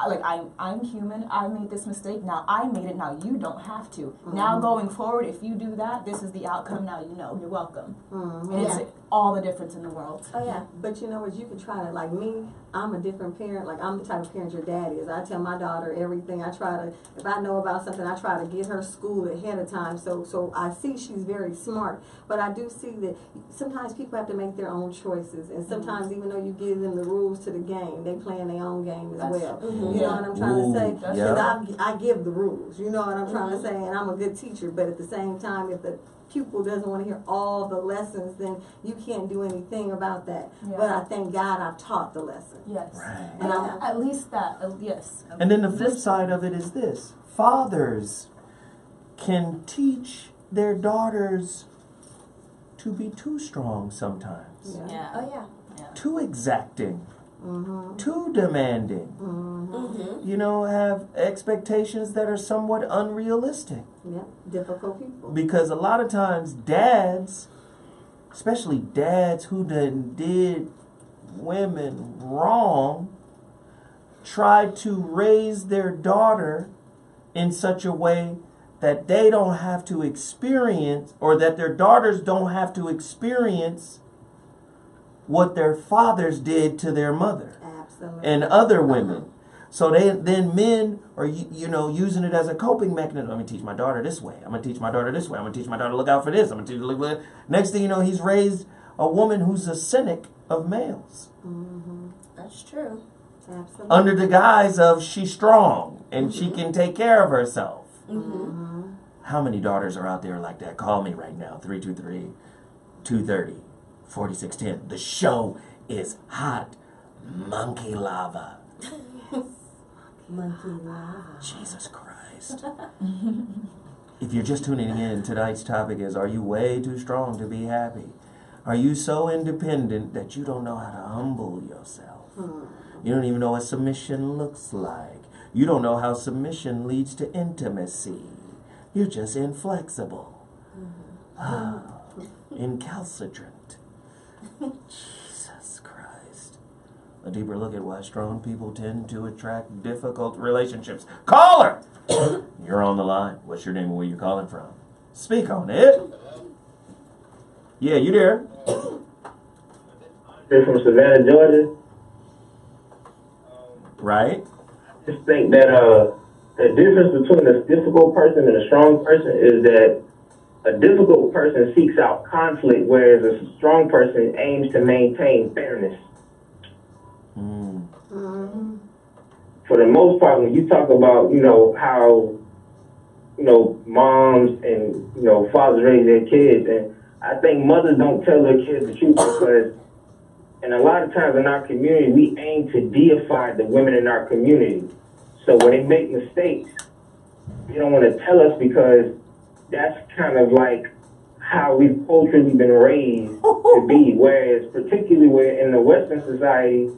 like, I'm human. I made this mistake. Now I made it. Now you don't have to. Now going forward, if you do that, this is the outcome. Now you know. You're welcome. And it's all the difference in the world. Oh yeah, but you know what? You can try to, like me. I'm a different parent. Like, I'm the type of parent your dad is. I tell my daughter everything. I try to, if I know about something, I try to get her school ahead of time. So I see she's very smart. But I do see that sometimes people have to make their own choices. And sometimes even though you give them the rules to the game, they playing their own game as well. You know what I'm trying to say? Because I give the rules. You know what I'm trying to say? And I'm a good teacher. But at the same time, if the pupil doesn't want to hear all the lessons, then you can't do anything about that. But I thank God I've taught the lesson. Yes. Right. And at least that, yes. And then the flip side of it is this. Fathers can teach their daughters to be too strong sometimes. Yeah. Oh yeah. Too exacting. Too demanding. You know, have expectations that are somewhat unrealistic. Yeah, difficult people. Because a lot of times dads, especially dads who did women wrong, try to raise their daughter in such a way that they don't have to experience, or that their daughters don't have to experience what their fathers did to their mother. Absolutely. And other women. So then men are, you know, using it as a coping mechanism. I'm going to teach my daughter this way. I'm going to teach my daughter this way. I'm going to teach my daughter to look out for this. I'm going to teach her to look. Next thing you know, he's raised a woman who's a cynic of males. That's true. Absolutely. Under the guise of she's strong and she can take care of herself. How many daughters are out there like that? Call me right now. 323-230-4610. The show is hot. Monkey lava. Monkey lava. Jesus Christ. If you're just tuning in, tonight's topic is, are you way too strong to be happy? Are you so independent that you don't know how to humble yourself? You don't even know what submission looks like. You don't know how submission leads to intimacy. You're just inflexible. Incalcitrant. Jesus Christ. A deeper look at why strong people tend to attract difficult relationships. Caller! You're on the line. What's your name and where you calling from? Speak on it. Yeah, you there? You're from Savannah, Georgia. Right. I just think that the difference between a difficult person and a strong person is that a difficult person seeks out conflict, whereas a strong person aims to maintain fairness. For the most part, when you talk about, how, moms and, fathers raise their kids, and I think mothers don't tell their kids the truth because, and a lot of times in our community, we aim to deify the women in our community. So when they make mistakes, they don't want to tell us because that's kind of like how we've culturally been raised to be. Whereas particularly in the Western society,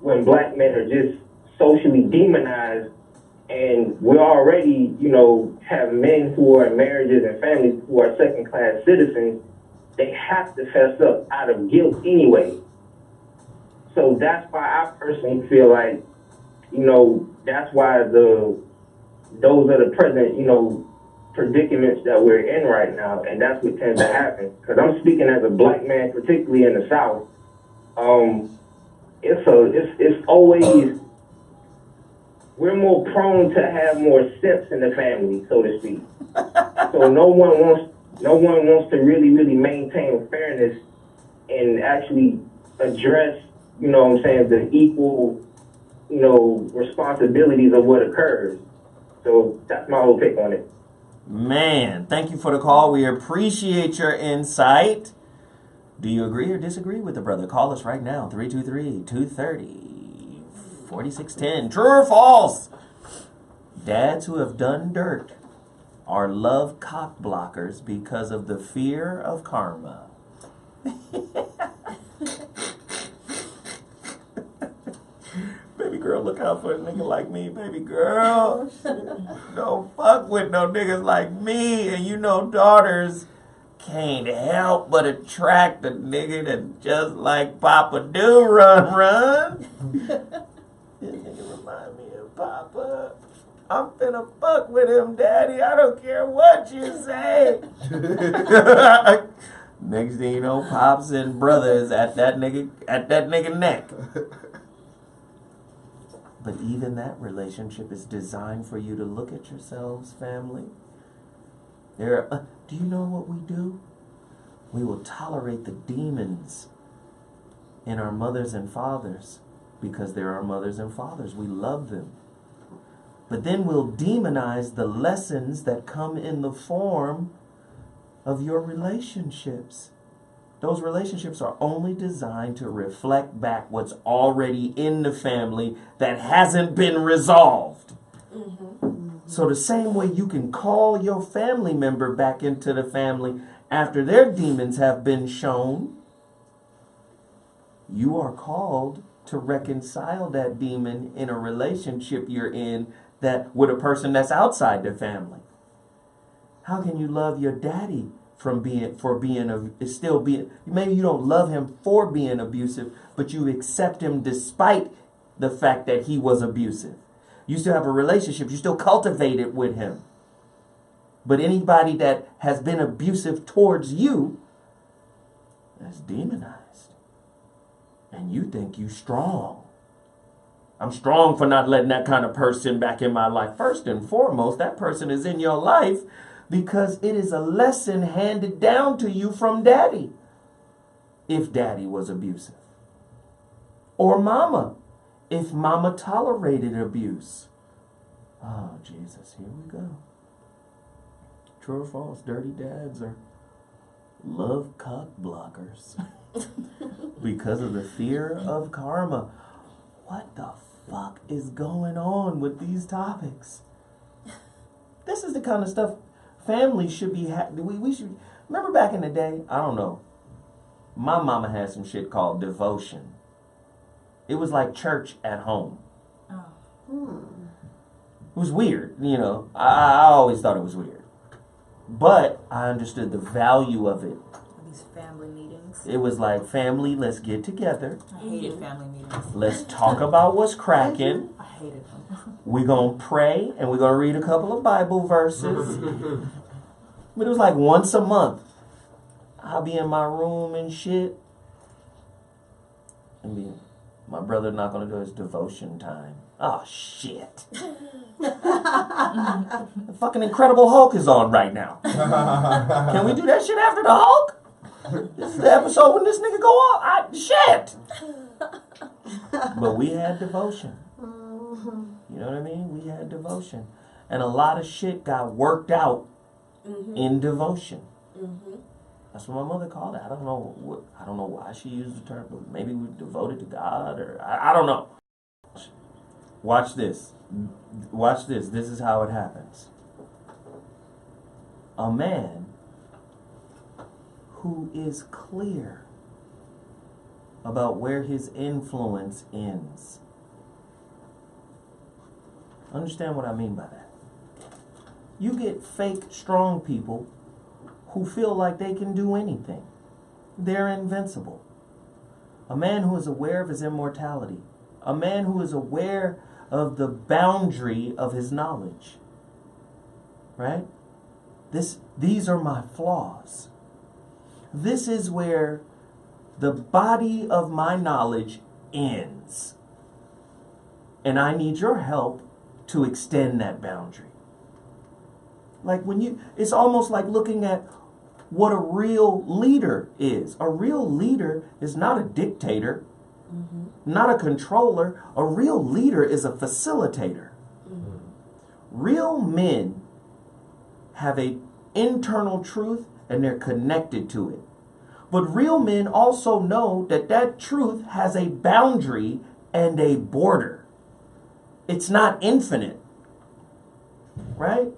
when black men are just socially demonized, and we already, have men who are in marriages and families who are second-class citizens, they have to fess up out of guilt anyway. So that's why I personally feel like, that's why those are the present, predicaments that we're in right now, and that's what tends to happen. Because I'm speaking as a black man, particularly in the South. It's always, we're more prone to have more sense in the family, so to speak. So no one wants to really maintain fairness and actually address, the equal, responsibilities of what occurs. So that's my whole take on it. Man, thank you for the call. We appreciate your insight. Do you agree or disagree with the brother? Call us right now, 323-230-4610. True or false? Dads who have done dirt are love cock blockers because of the fear of karma. Baby girl, look out for a nigga like me, baby girl. Don't fuck with no niggas like me. And daughters can't help but attract a nigga that just like Papa do run. This nigga remind me of Papa. I'm finna fuck with him, Daddy. I don't care what you say. Next thing you know, Pops and brothers at that nigga neck. But even that relationship is designed for you to look at yourselves, family. Do you know what we do? We will tolerate the demons in our mothers and fathers because they're our mothers and fathers. We love them. But then we'll demonize the lessons that come in the form of your relationships. Those relationships are only designed to reflect back what's already in the family that hasn't been resolved. So the same way you can call your family member back into the family after their demons have been shown, you are called to reconcile that demon in a relationship you're in that with a person that's outside the family. How can you love your daddy maybe you don't love him for being abusive, but you accept him despite the fact that he was abusive. You still have a relationship, you still cultivate it with him. But anybody that has been abusive towards you, that's demonized. And you think you strong. I'm strong for not letting that kind of person back in my life. First and foremost, that person is in your life because it is a lesson handed down to you from daddy. If daddy was abusive. Or mama. If mama tolerated abuse. Oh, Jesus, here we go. True or false? Dirty dads are love cock blockers. Because of the fear of karma. What the fuck is going on with these topics? This is the kind of stuff families should be we should remember back in the day. I don't know, my mama had some shit called devotion. It was like church at home. It was weird, I always thought it was weird, but I understood the value of it. These family meetings. It was like, family, let's get together. I hated family meetings. Let's talk about what's cracking. I hated them. We're going to pray, and we're going to read a couple of Bible verses. But it was like once a month. I'll be in my room and shit. And be, My brother not gonna do his devotion time. Oh shit. The fucking Incredible Hulk is on right now. Can we do that shit after the Hulk? This is the episode when this nigga go off. Shit. But we had devotion. You know what I mean? We had devotion. And a lot of shit got worked out in devotion. That's what my mother called it. I don't know why she used the term, but maybe we devoted to God, or I don't know. Watch this. Watch this. This is how it happens. A man who is clear about where his influence ends. Understand what I mean by that? You get fake strong people who feel like they can do anything. They're invincible. A man who is aware of his immortality. A man who is aware of the boundary of his knowledge. Right? These are my flaws. This is where the body of my knowledge ends. And I need your help to extend that boundary. Like it's almost like looking at what a real leader is. A real leader is not a dictator, not a controller. A real leader is a facilitator. Real men have an internal truth and they're connected to it. But real men also know that that truth has a boundary and a border. It's not infinite. Right?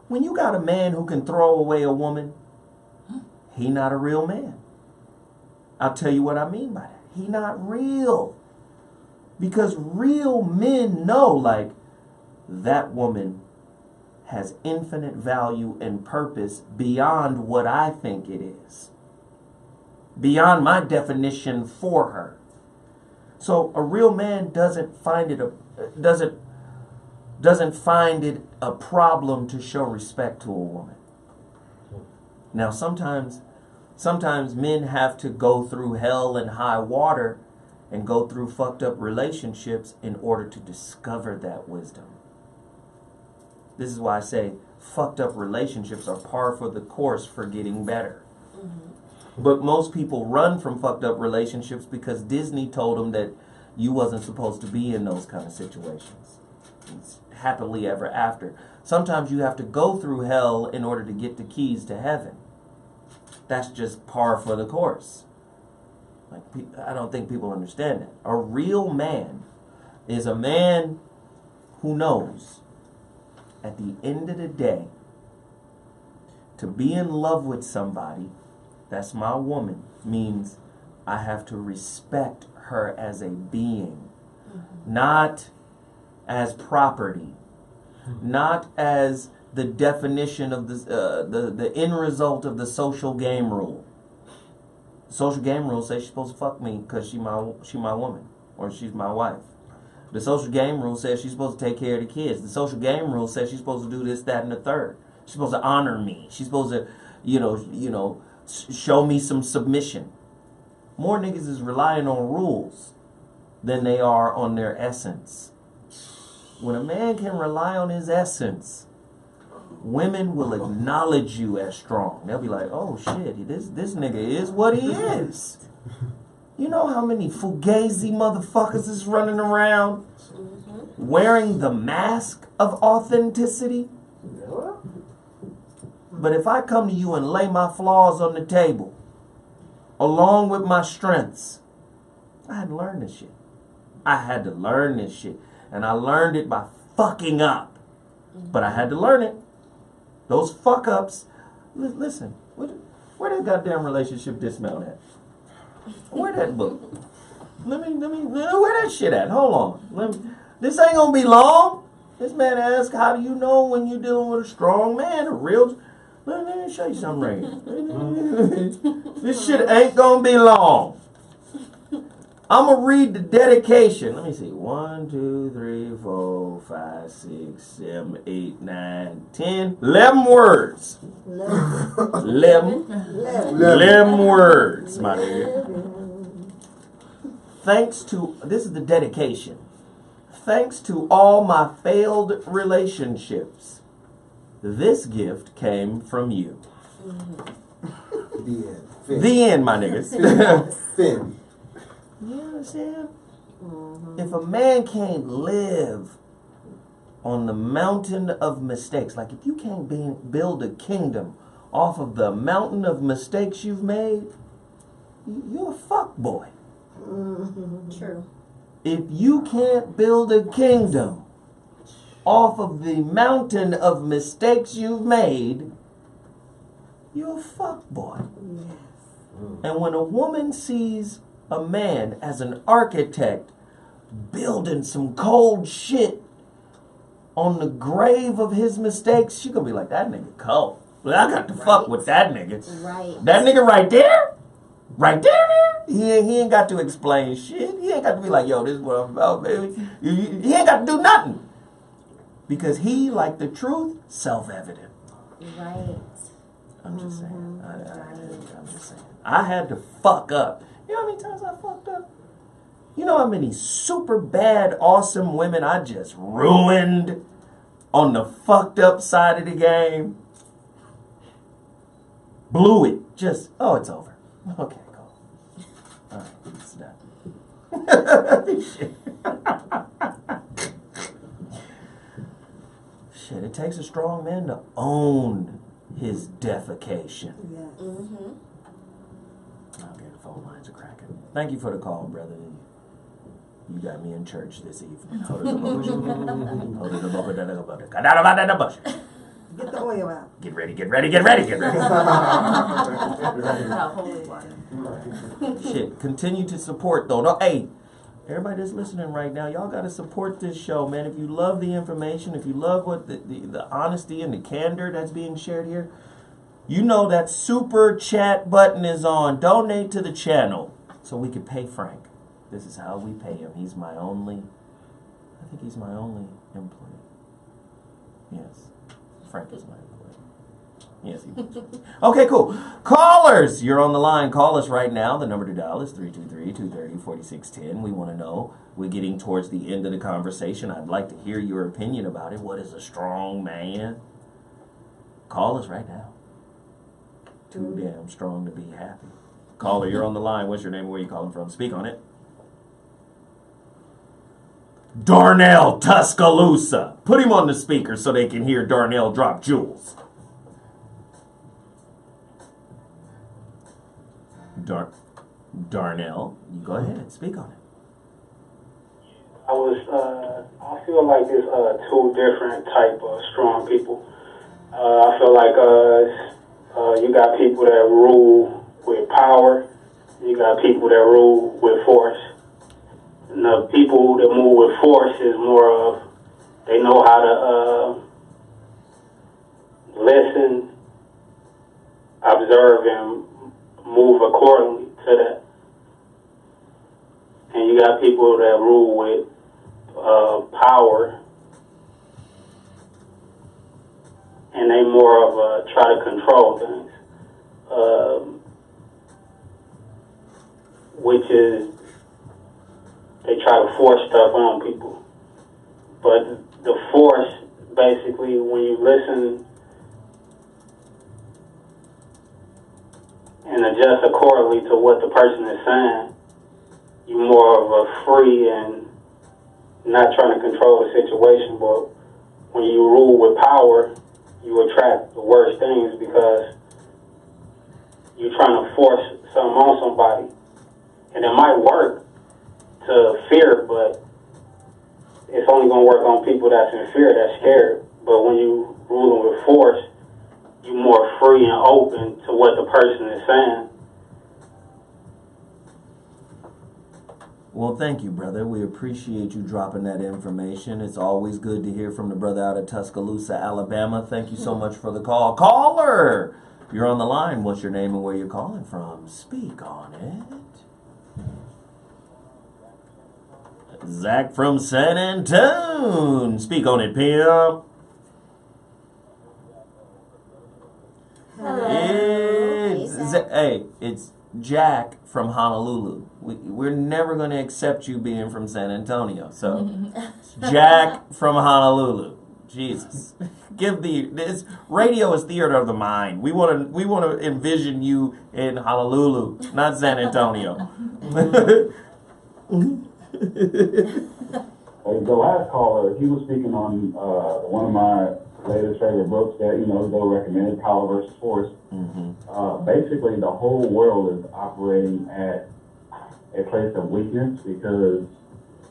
When you got a man who can throw away a woman, he not a real man. I'll tell you what I mean by that. He not real. Because real men know, like, that woman has infinite value and purpose beyond what I think it is. Beyond my definition for her. So a real man doesn't find it a problem to show respect to a woman. Now sometimes men have to go through hell and high water and go through fucked up relationships in order to discover that wisdom. This is why I say fucked up relationships are par for the course for getting better. But most people run from fucked up relationships because Disney told them that you wasn't supposed to be in those kind of situations. It's happily ever after. Sometimes you have to go through hell in order to get the keys to heaven. That's just par for the course. Like, I don't think people understand that. A real man is a man who knows at the end of the day, to be in love with somebody, that's my woman, means I have to respect her as a being, not as property, not as the definition of the end result of the social game rule. Social game rule says she's supposed to fuck me because she my woman, or she's my wife. The social game rule says she's supposed to take care of the kids. The social game rule says she's supposed to do this, that, and the third. She's supposed to honor me. She's supposed to, show me some submission. More niggas is relying on rules than they are on their essence. When a man can rely on his essence, women will acknowledge you as strong. They'll be like, oh shit, this nigga is what he is. You know how many fugazi motherfuckers is running around wearing the mask of authenticity? But if I come to you and lay my flaws on the table, along with my strengths, I had to learn this shit. And I learned it by fucking up. But I had to learn it. Those fuck ups. Listen, where that goddamn relationship dismount at? Where that book? Let me, where that shit at? Hold on. This ain't gonna be long. This man asked, how do you know when you're dealing with a strong man, a real... Let me show you something right here. This shit ain't gonna be long. I'm gonna read the dedication. Let me see. 1, 2, 3, 4, 5, 6, 7, 8, 9, 10, 11 words. 11 words, my nigga. this is the dedication. Thanks to all my failed relationships, this gift came from you. The end. The end, my niggas. Fin. You understand? If a man can't live on the mountain of mistakes, like if you can't build a kingdom off of the mountain of mistakes you've made, you're a fuck boy. True. If you can't build a kingdom off of the mountain of mistakes you've made, you're a fuck boy. And when a woman sees a man as an architect building some cold shit on the grave of his mistakes, she gonna be like, that nigga cold. Well, I got to fuck with that nigga. Right. That nigga right there? Right there? He ain't got to explain shit. He ain't got to be like, yo, this is what I'm about, baby. He ain't got to do nothing. Because he, like the truth, self-evident. Right. I'm just saying. I'm just saying. I had to fuck up. You know how many times I fucked up? You know how many super bad, awesome women I just ruined on the fucked up side of the game? Blew it. Just, oh, it's over. Okay, cool. All right, it's done. Shit. Shit, it takes a strong man to own his defecation. Yes. Okay, the phone lines are cracking. Thank you for the call, brother. You got me in church this evening. Get the oil out. Get ready. Holy water. Shit, continue to support though. No, hey, everybody that's listening right now, y'all got to support this show, man. If you love the information, if you love what the honesty and the candor that's being shared here, you know that super chat button is on. Donate to the channel so we can pay Frank. This is how we pay him. He's my only employee. Yes. Frank is my employee. Yes, he was. Okay, cool. Callers, you're on the line. Call us right now. The number to dial is 323-230-4610. We want to know. We're getting towards the end of the conversation. I'd like to hear your opinion about it. What is a strong man? Call us right now. Too damn strong to be happy. Caller, you're on the line. What's your name and where you calling from? Speak on it. Darnell Tuscaloosa. Put him on the speaker so they can hear Darnell drop jewels. Darnell, you go ahead. Speak on it. I feel like there's two different type of strong people. I feel like you got people that rule with power. You got people that rule with force. And the people that move with force is more of, they know how to listen, observe, and move accordingly to that. And you got people that rule with power, and they more of try to control things, which is they try to force stuff on people. But the force, basically, when you listen and adjust accordingly to what the person is saying, you're more of a free and not trying to control the situation. But when you rule with power, you attract the worst things because you're trying to force something on somebody. And it might work to fear, but it's only going to work on people that's in fear, that's scared. But when you ruling with force, you're more free and open to what the person is saying. Well, thank you, brother. We appreciate you dropping that information. It's always good to hear from the brother out of Tuscaloosa, Alabama. Thank you so much for the call. Caller, you're on the line. What's your name and where you're calling from? Speak on it. Zach from San Antone. Speak on it, pimp. Hello. Hey, it's Jack from Honolulu. We're never going to accept you being from San Antonio. So, Jack from Honolulu. Jesus, this radio is theater of the mind. We want to envision you in Honolulu, not San Antonio. The last caller, he was speaking on one of my latest favorite books that Joe recommended, Power versus Force. Basically, the whole world is operating at a place of weakness because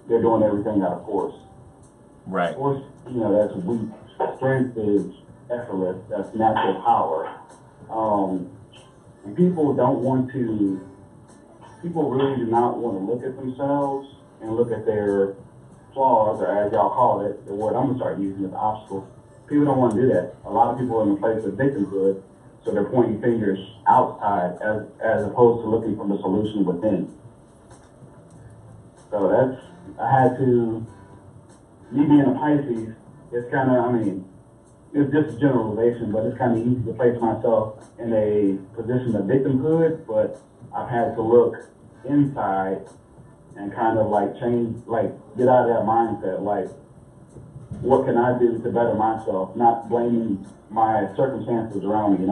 they're doing everything out of force. Right. Force, that's weak. Strength is effortless. That's natural power. And people really do not want to look at themselves and look at their flaws, or as y'all call it, the word I'm going to start using is obstacles. People don't want to do that. A lot of people are in a place of victimhood, so they're pointing fingers outside as opposed to looking for the solution within. So me being a Pisces, it's kind of, it's just a generalization, but it's kind of easy to place myself in a position of victimhood, but I've had to look inside and kind of change, get out of that mindset, what can I do to better myself, not blaming my circumstances around me,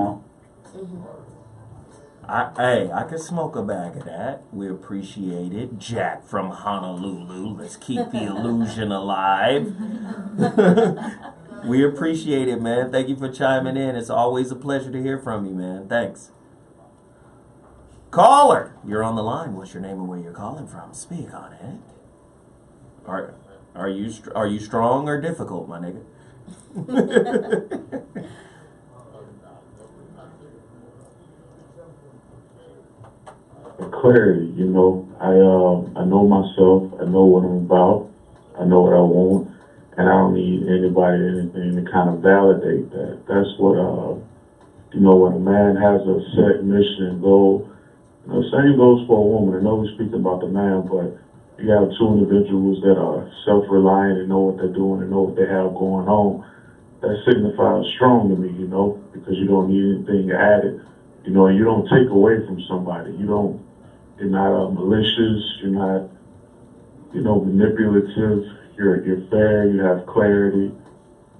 I could smoke a bag of that. We appreciate it. Jack from Honolulu. Let's keep the illusion alive. We appreciate it, man. Thank you for chiming in. It's always a pleasure to hear from you, man. Thanks. Caller, you're on the line. What's your name and where you're calling from? Speak on it. Are you strong or difficult, my nigga? Clarity, I know myself. I know what I'm about. I know what I want, and I don't need anybody or anything to kind of validate that. That's what when a man has a set mission and goal. Same goes for a woman. I know we speak about the man, but you have two individuals that are self-reliant and know what they're doing and know what they have going on. That signifies strong to me, because you don't need anything added. And you don't take away from somebody. You're not malicious. You're not, manipulative. You're fair. You have clarity.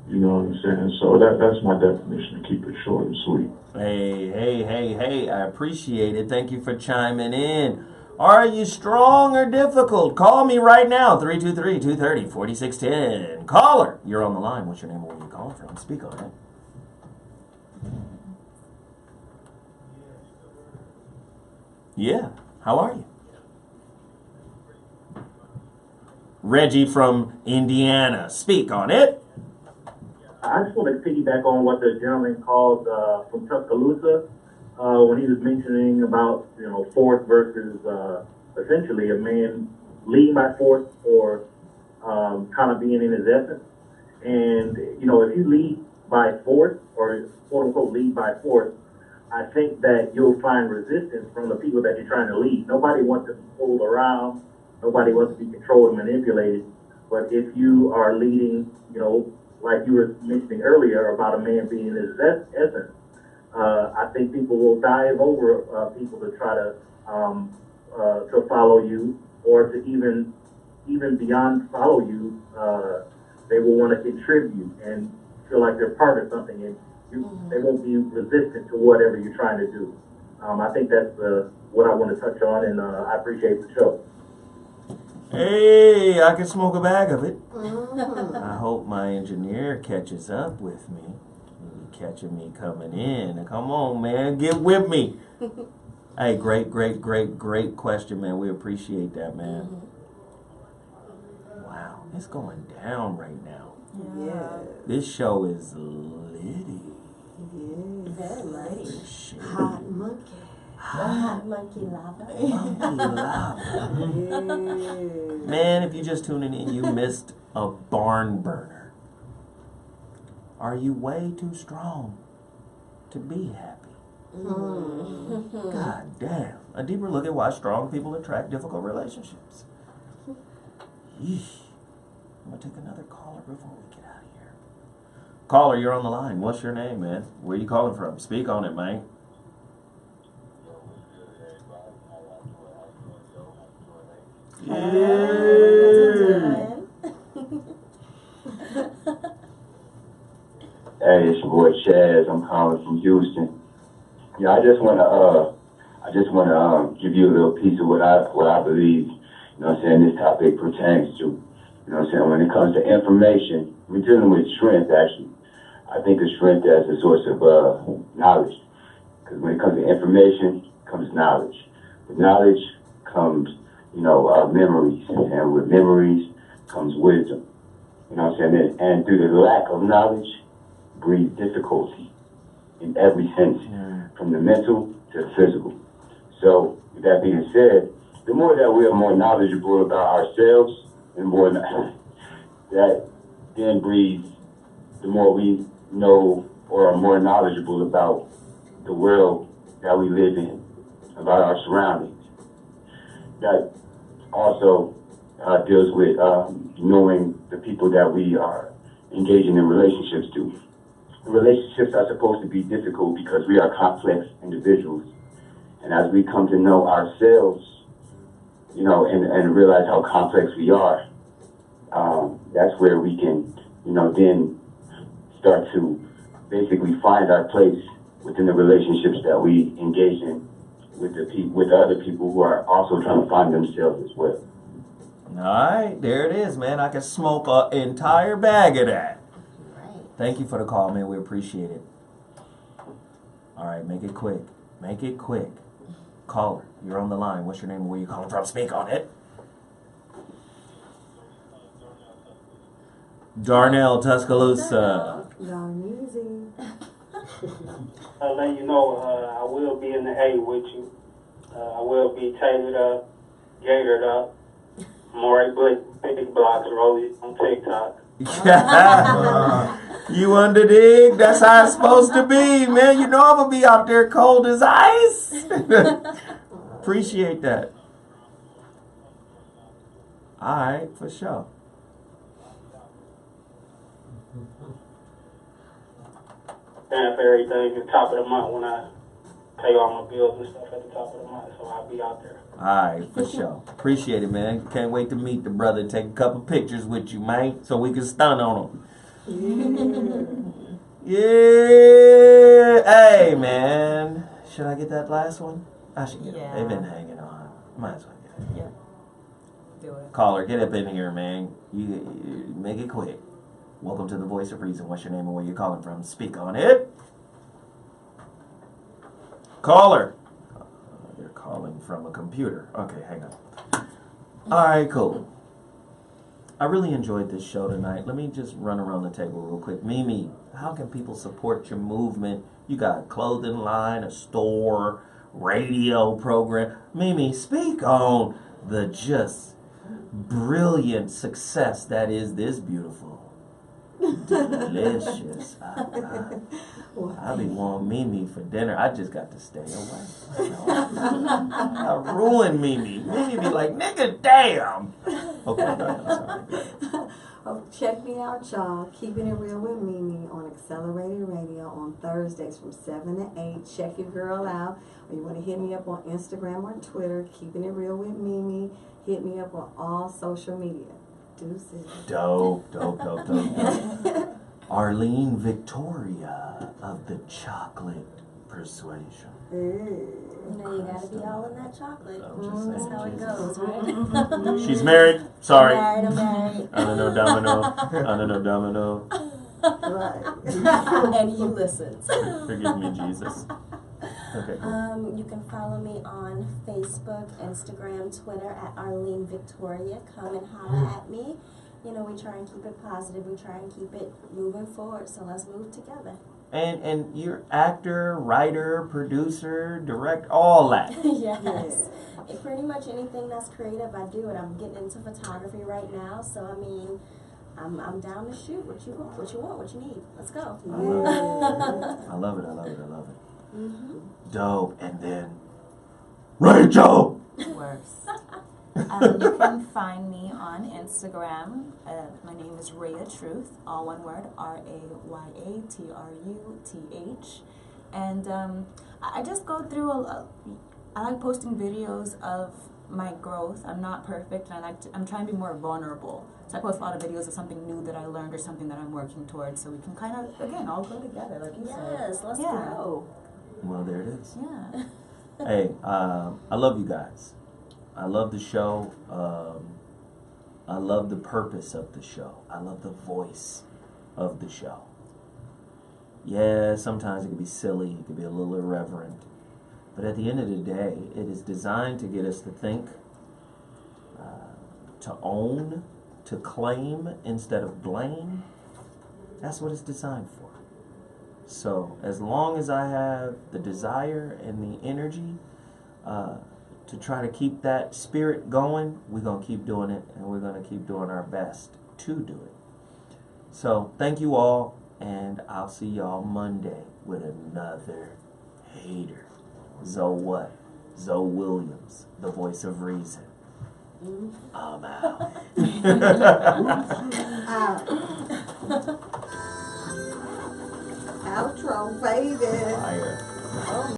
You know what I'm saying? So that's my definition, to keep it short and sweet. Hey, I appreciate it. Thank you for chiming in. Are you strong or difficult? Call me right now, 323-230-4610. Caller, you're on the line. What's your name and where you calling from? Speak on it. Yeah, how are you? Reggie from Indiana. Speak on it. I just want to piggyback on what the gentleman called from Tuscaloosa when he was mentioning about force versus essentially a man leading by force or kind of being in his essence. And if you lead by force or quote unquote lead by force, I think that you'll find resistance from the people that you're trying to lead. Nobody wants to be pulled around. Nobody wants to be controlled and manipulated. But if you are leading, like you were mentioning earlier about a man being in his essence, I think people will dive over people to try to follow you, or to even beyond follow you. They will want to contribute and feel like they're part of something, and they won't be resistant to whatever you're trying to do. I think that's what I want to touch on, and I appreciate the show. Hey, I can smoke a bag of it. I hope my engineer catches up with me. He's catching me coming in. Come on, man. Get with me. Hey, great question, man. We appreciate that, man. Wow, it's going down right now. Yeah. This show is litty. Very much. Hot monkey. Hot monkey lava. Man, if you're just tuning in, you missed a barn burner. Are you way too strong to be happy? God damn. A deeper look at why strong people attract difficult relationships. Yeesh. I'm going to take another caller before we get out of here. Caller, you're on the line. What's your name, man? Where you calling from? Speak on it, man. Hey, it's your boy Chaz. I'm calling from Houston. Yeah, I just wanna give you a little piece of what I believe. You know what I'm saying? This topic pertains to. You know what I'm saying? When it comes to information, we're dealing with strength. Actually, I think of strength as a source of knowledge. Because when it comes to information, comes knowledge. With knowledge comes, memories, and with memories comes wisdom. You know what I'm saying? And through the lack of knowledge, breeds difficulty in every sense, from the mental to the physical. So, with that being said, the more that we are more knowledgeable about ourselves, and more that then breeds, the more we know or are more knowledgeable about the world that we live in, about our surroundings. That also deals with knowing the people that we are engaging in relationships to. Relationships are supposed to be difficult because we are complex individuals. And as we come to know ourselves, and realize how complex we are, that's where we can, then start to basically find our place within the relationships that we engage in with the other people who are also trying to find themselves as well. All right, there it is, man. I can smoke an entire bag of that. Thank you for the call, man. We appreciate it. All right, make it quick. Make it quick. Caller, you're on the line. What's your name and where you calling from? Speak on it. Darnell, Tuscaloosa. I'll let you know, I will be in the A with you. I will be tailored up, gaitered up. More big blocks rolling on TikTok. You under dig? That's how it's supposed to be, man. You know I'm going to be out there cold as ice. Appreciate that. All right, for sure. Paying for everything at the top of the month when I pay all my bills and stuff at the top of the month, so I'll be out there. All right, for sure. Appreciate it, man. Can't wait to meet the brother and take a couple pictures with you, man, so we can stun on him. Yeah. Hey, man. Should I get that last one? I should get it. They've been hanging on. Might as well get it. Yeah. Do it. Caller, get up in here, man. You make it quick. Welcome to the Voice of Reason. What's your name and where you calling from? Speak on it. Caller. You're calling from a computer. Okay, hang on. All right, cool. I really enjoyed this show tonight. Let me just run around the table real quick. Mimi, how can people support your movement? You got a clothing line, a store, radio program. Mimi, speak on the just brilliant success that is this beautiful, delicious. I be wanting Mimi for dinner. I just got to stay away. I ruined Mimi. Mimi be like, nigga, damn. Okay, go ahead. I'm sorry. Oh, check me out, y'all. Keeping It Real with Mimi on Accelerated Radio on Thursdays from 7 to 8. Check your girl out. Or you want to hit me up on Instagram or Twitter, Keeping It Real with Mimi. Hit me up on all social media. Deuces. Dope. Arlene Victoria of the Chocolate Persuasion. You know, you gotta be all in that chocolate. That's how it goes, right? She's married. Sorry. I'm married. I don't know, Domino. Right. And he listens. Forgive me, Jesus. Okay, cool. You can follow me on Facebook, Instagram, Twitter at Arlene Victoria. Come and holler at me. You know, we try and keep it positive. We try and keep it moving forward. So let's move together. And you're actor, writer, producer, direct, all that. Yes. Pretty much anything that's creative, I do it. I'm getting into photography right now, so I mean, I'm down to shoot. What you want, what you need. Let's go. I love it. Mm-hmm. Dope. And then Rachel. Worse. You can find me on Instagram. My name is Raya Truth, all one word, RAYATRUTH. And I just go through I like posting videos of my growth. I'm not perfect, and I'm trying to be more vulnerable. So I post a lot of videos of something new that I learned or something that I'm working towards, so we can kind of, again, all grow together, like you said. Yes, let's grow. Well, there it is. Yeah. Hey, I love you guys. I love the show. I love the purpose of the show. I love the voice of the show. Yeah, sometimes it can be silly. It can be a little irreverent. But at the end of the day, it is designed to get us to think, to own, to claim instead of blame. That's what it's designed for. So as long as I have the desire and the energy to try to keep that spirit going, we're going to keep doing it, and we're going to keep doing our best to do it. So thank you all, and I'll see y'all Monday with another hater. Zoe what? Zoe Williams, the voice of reason. I'm out. Outro, baby. Fire. Oh.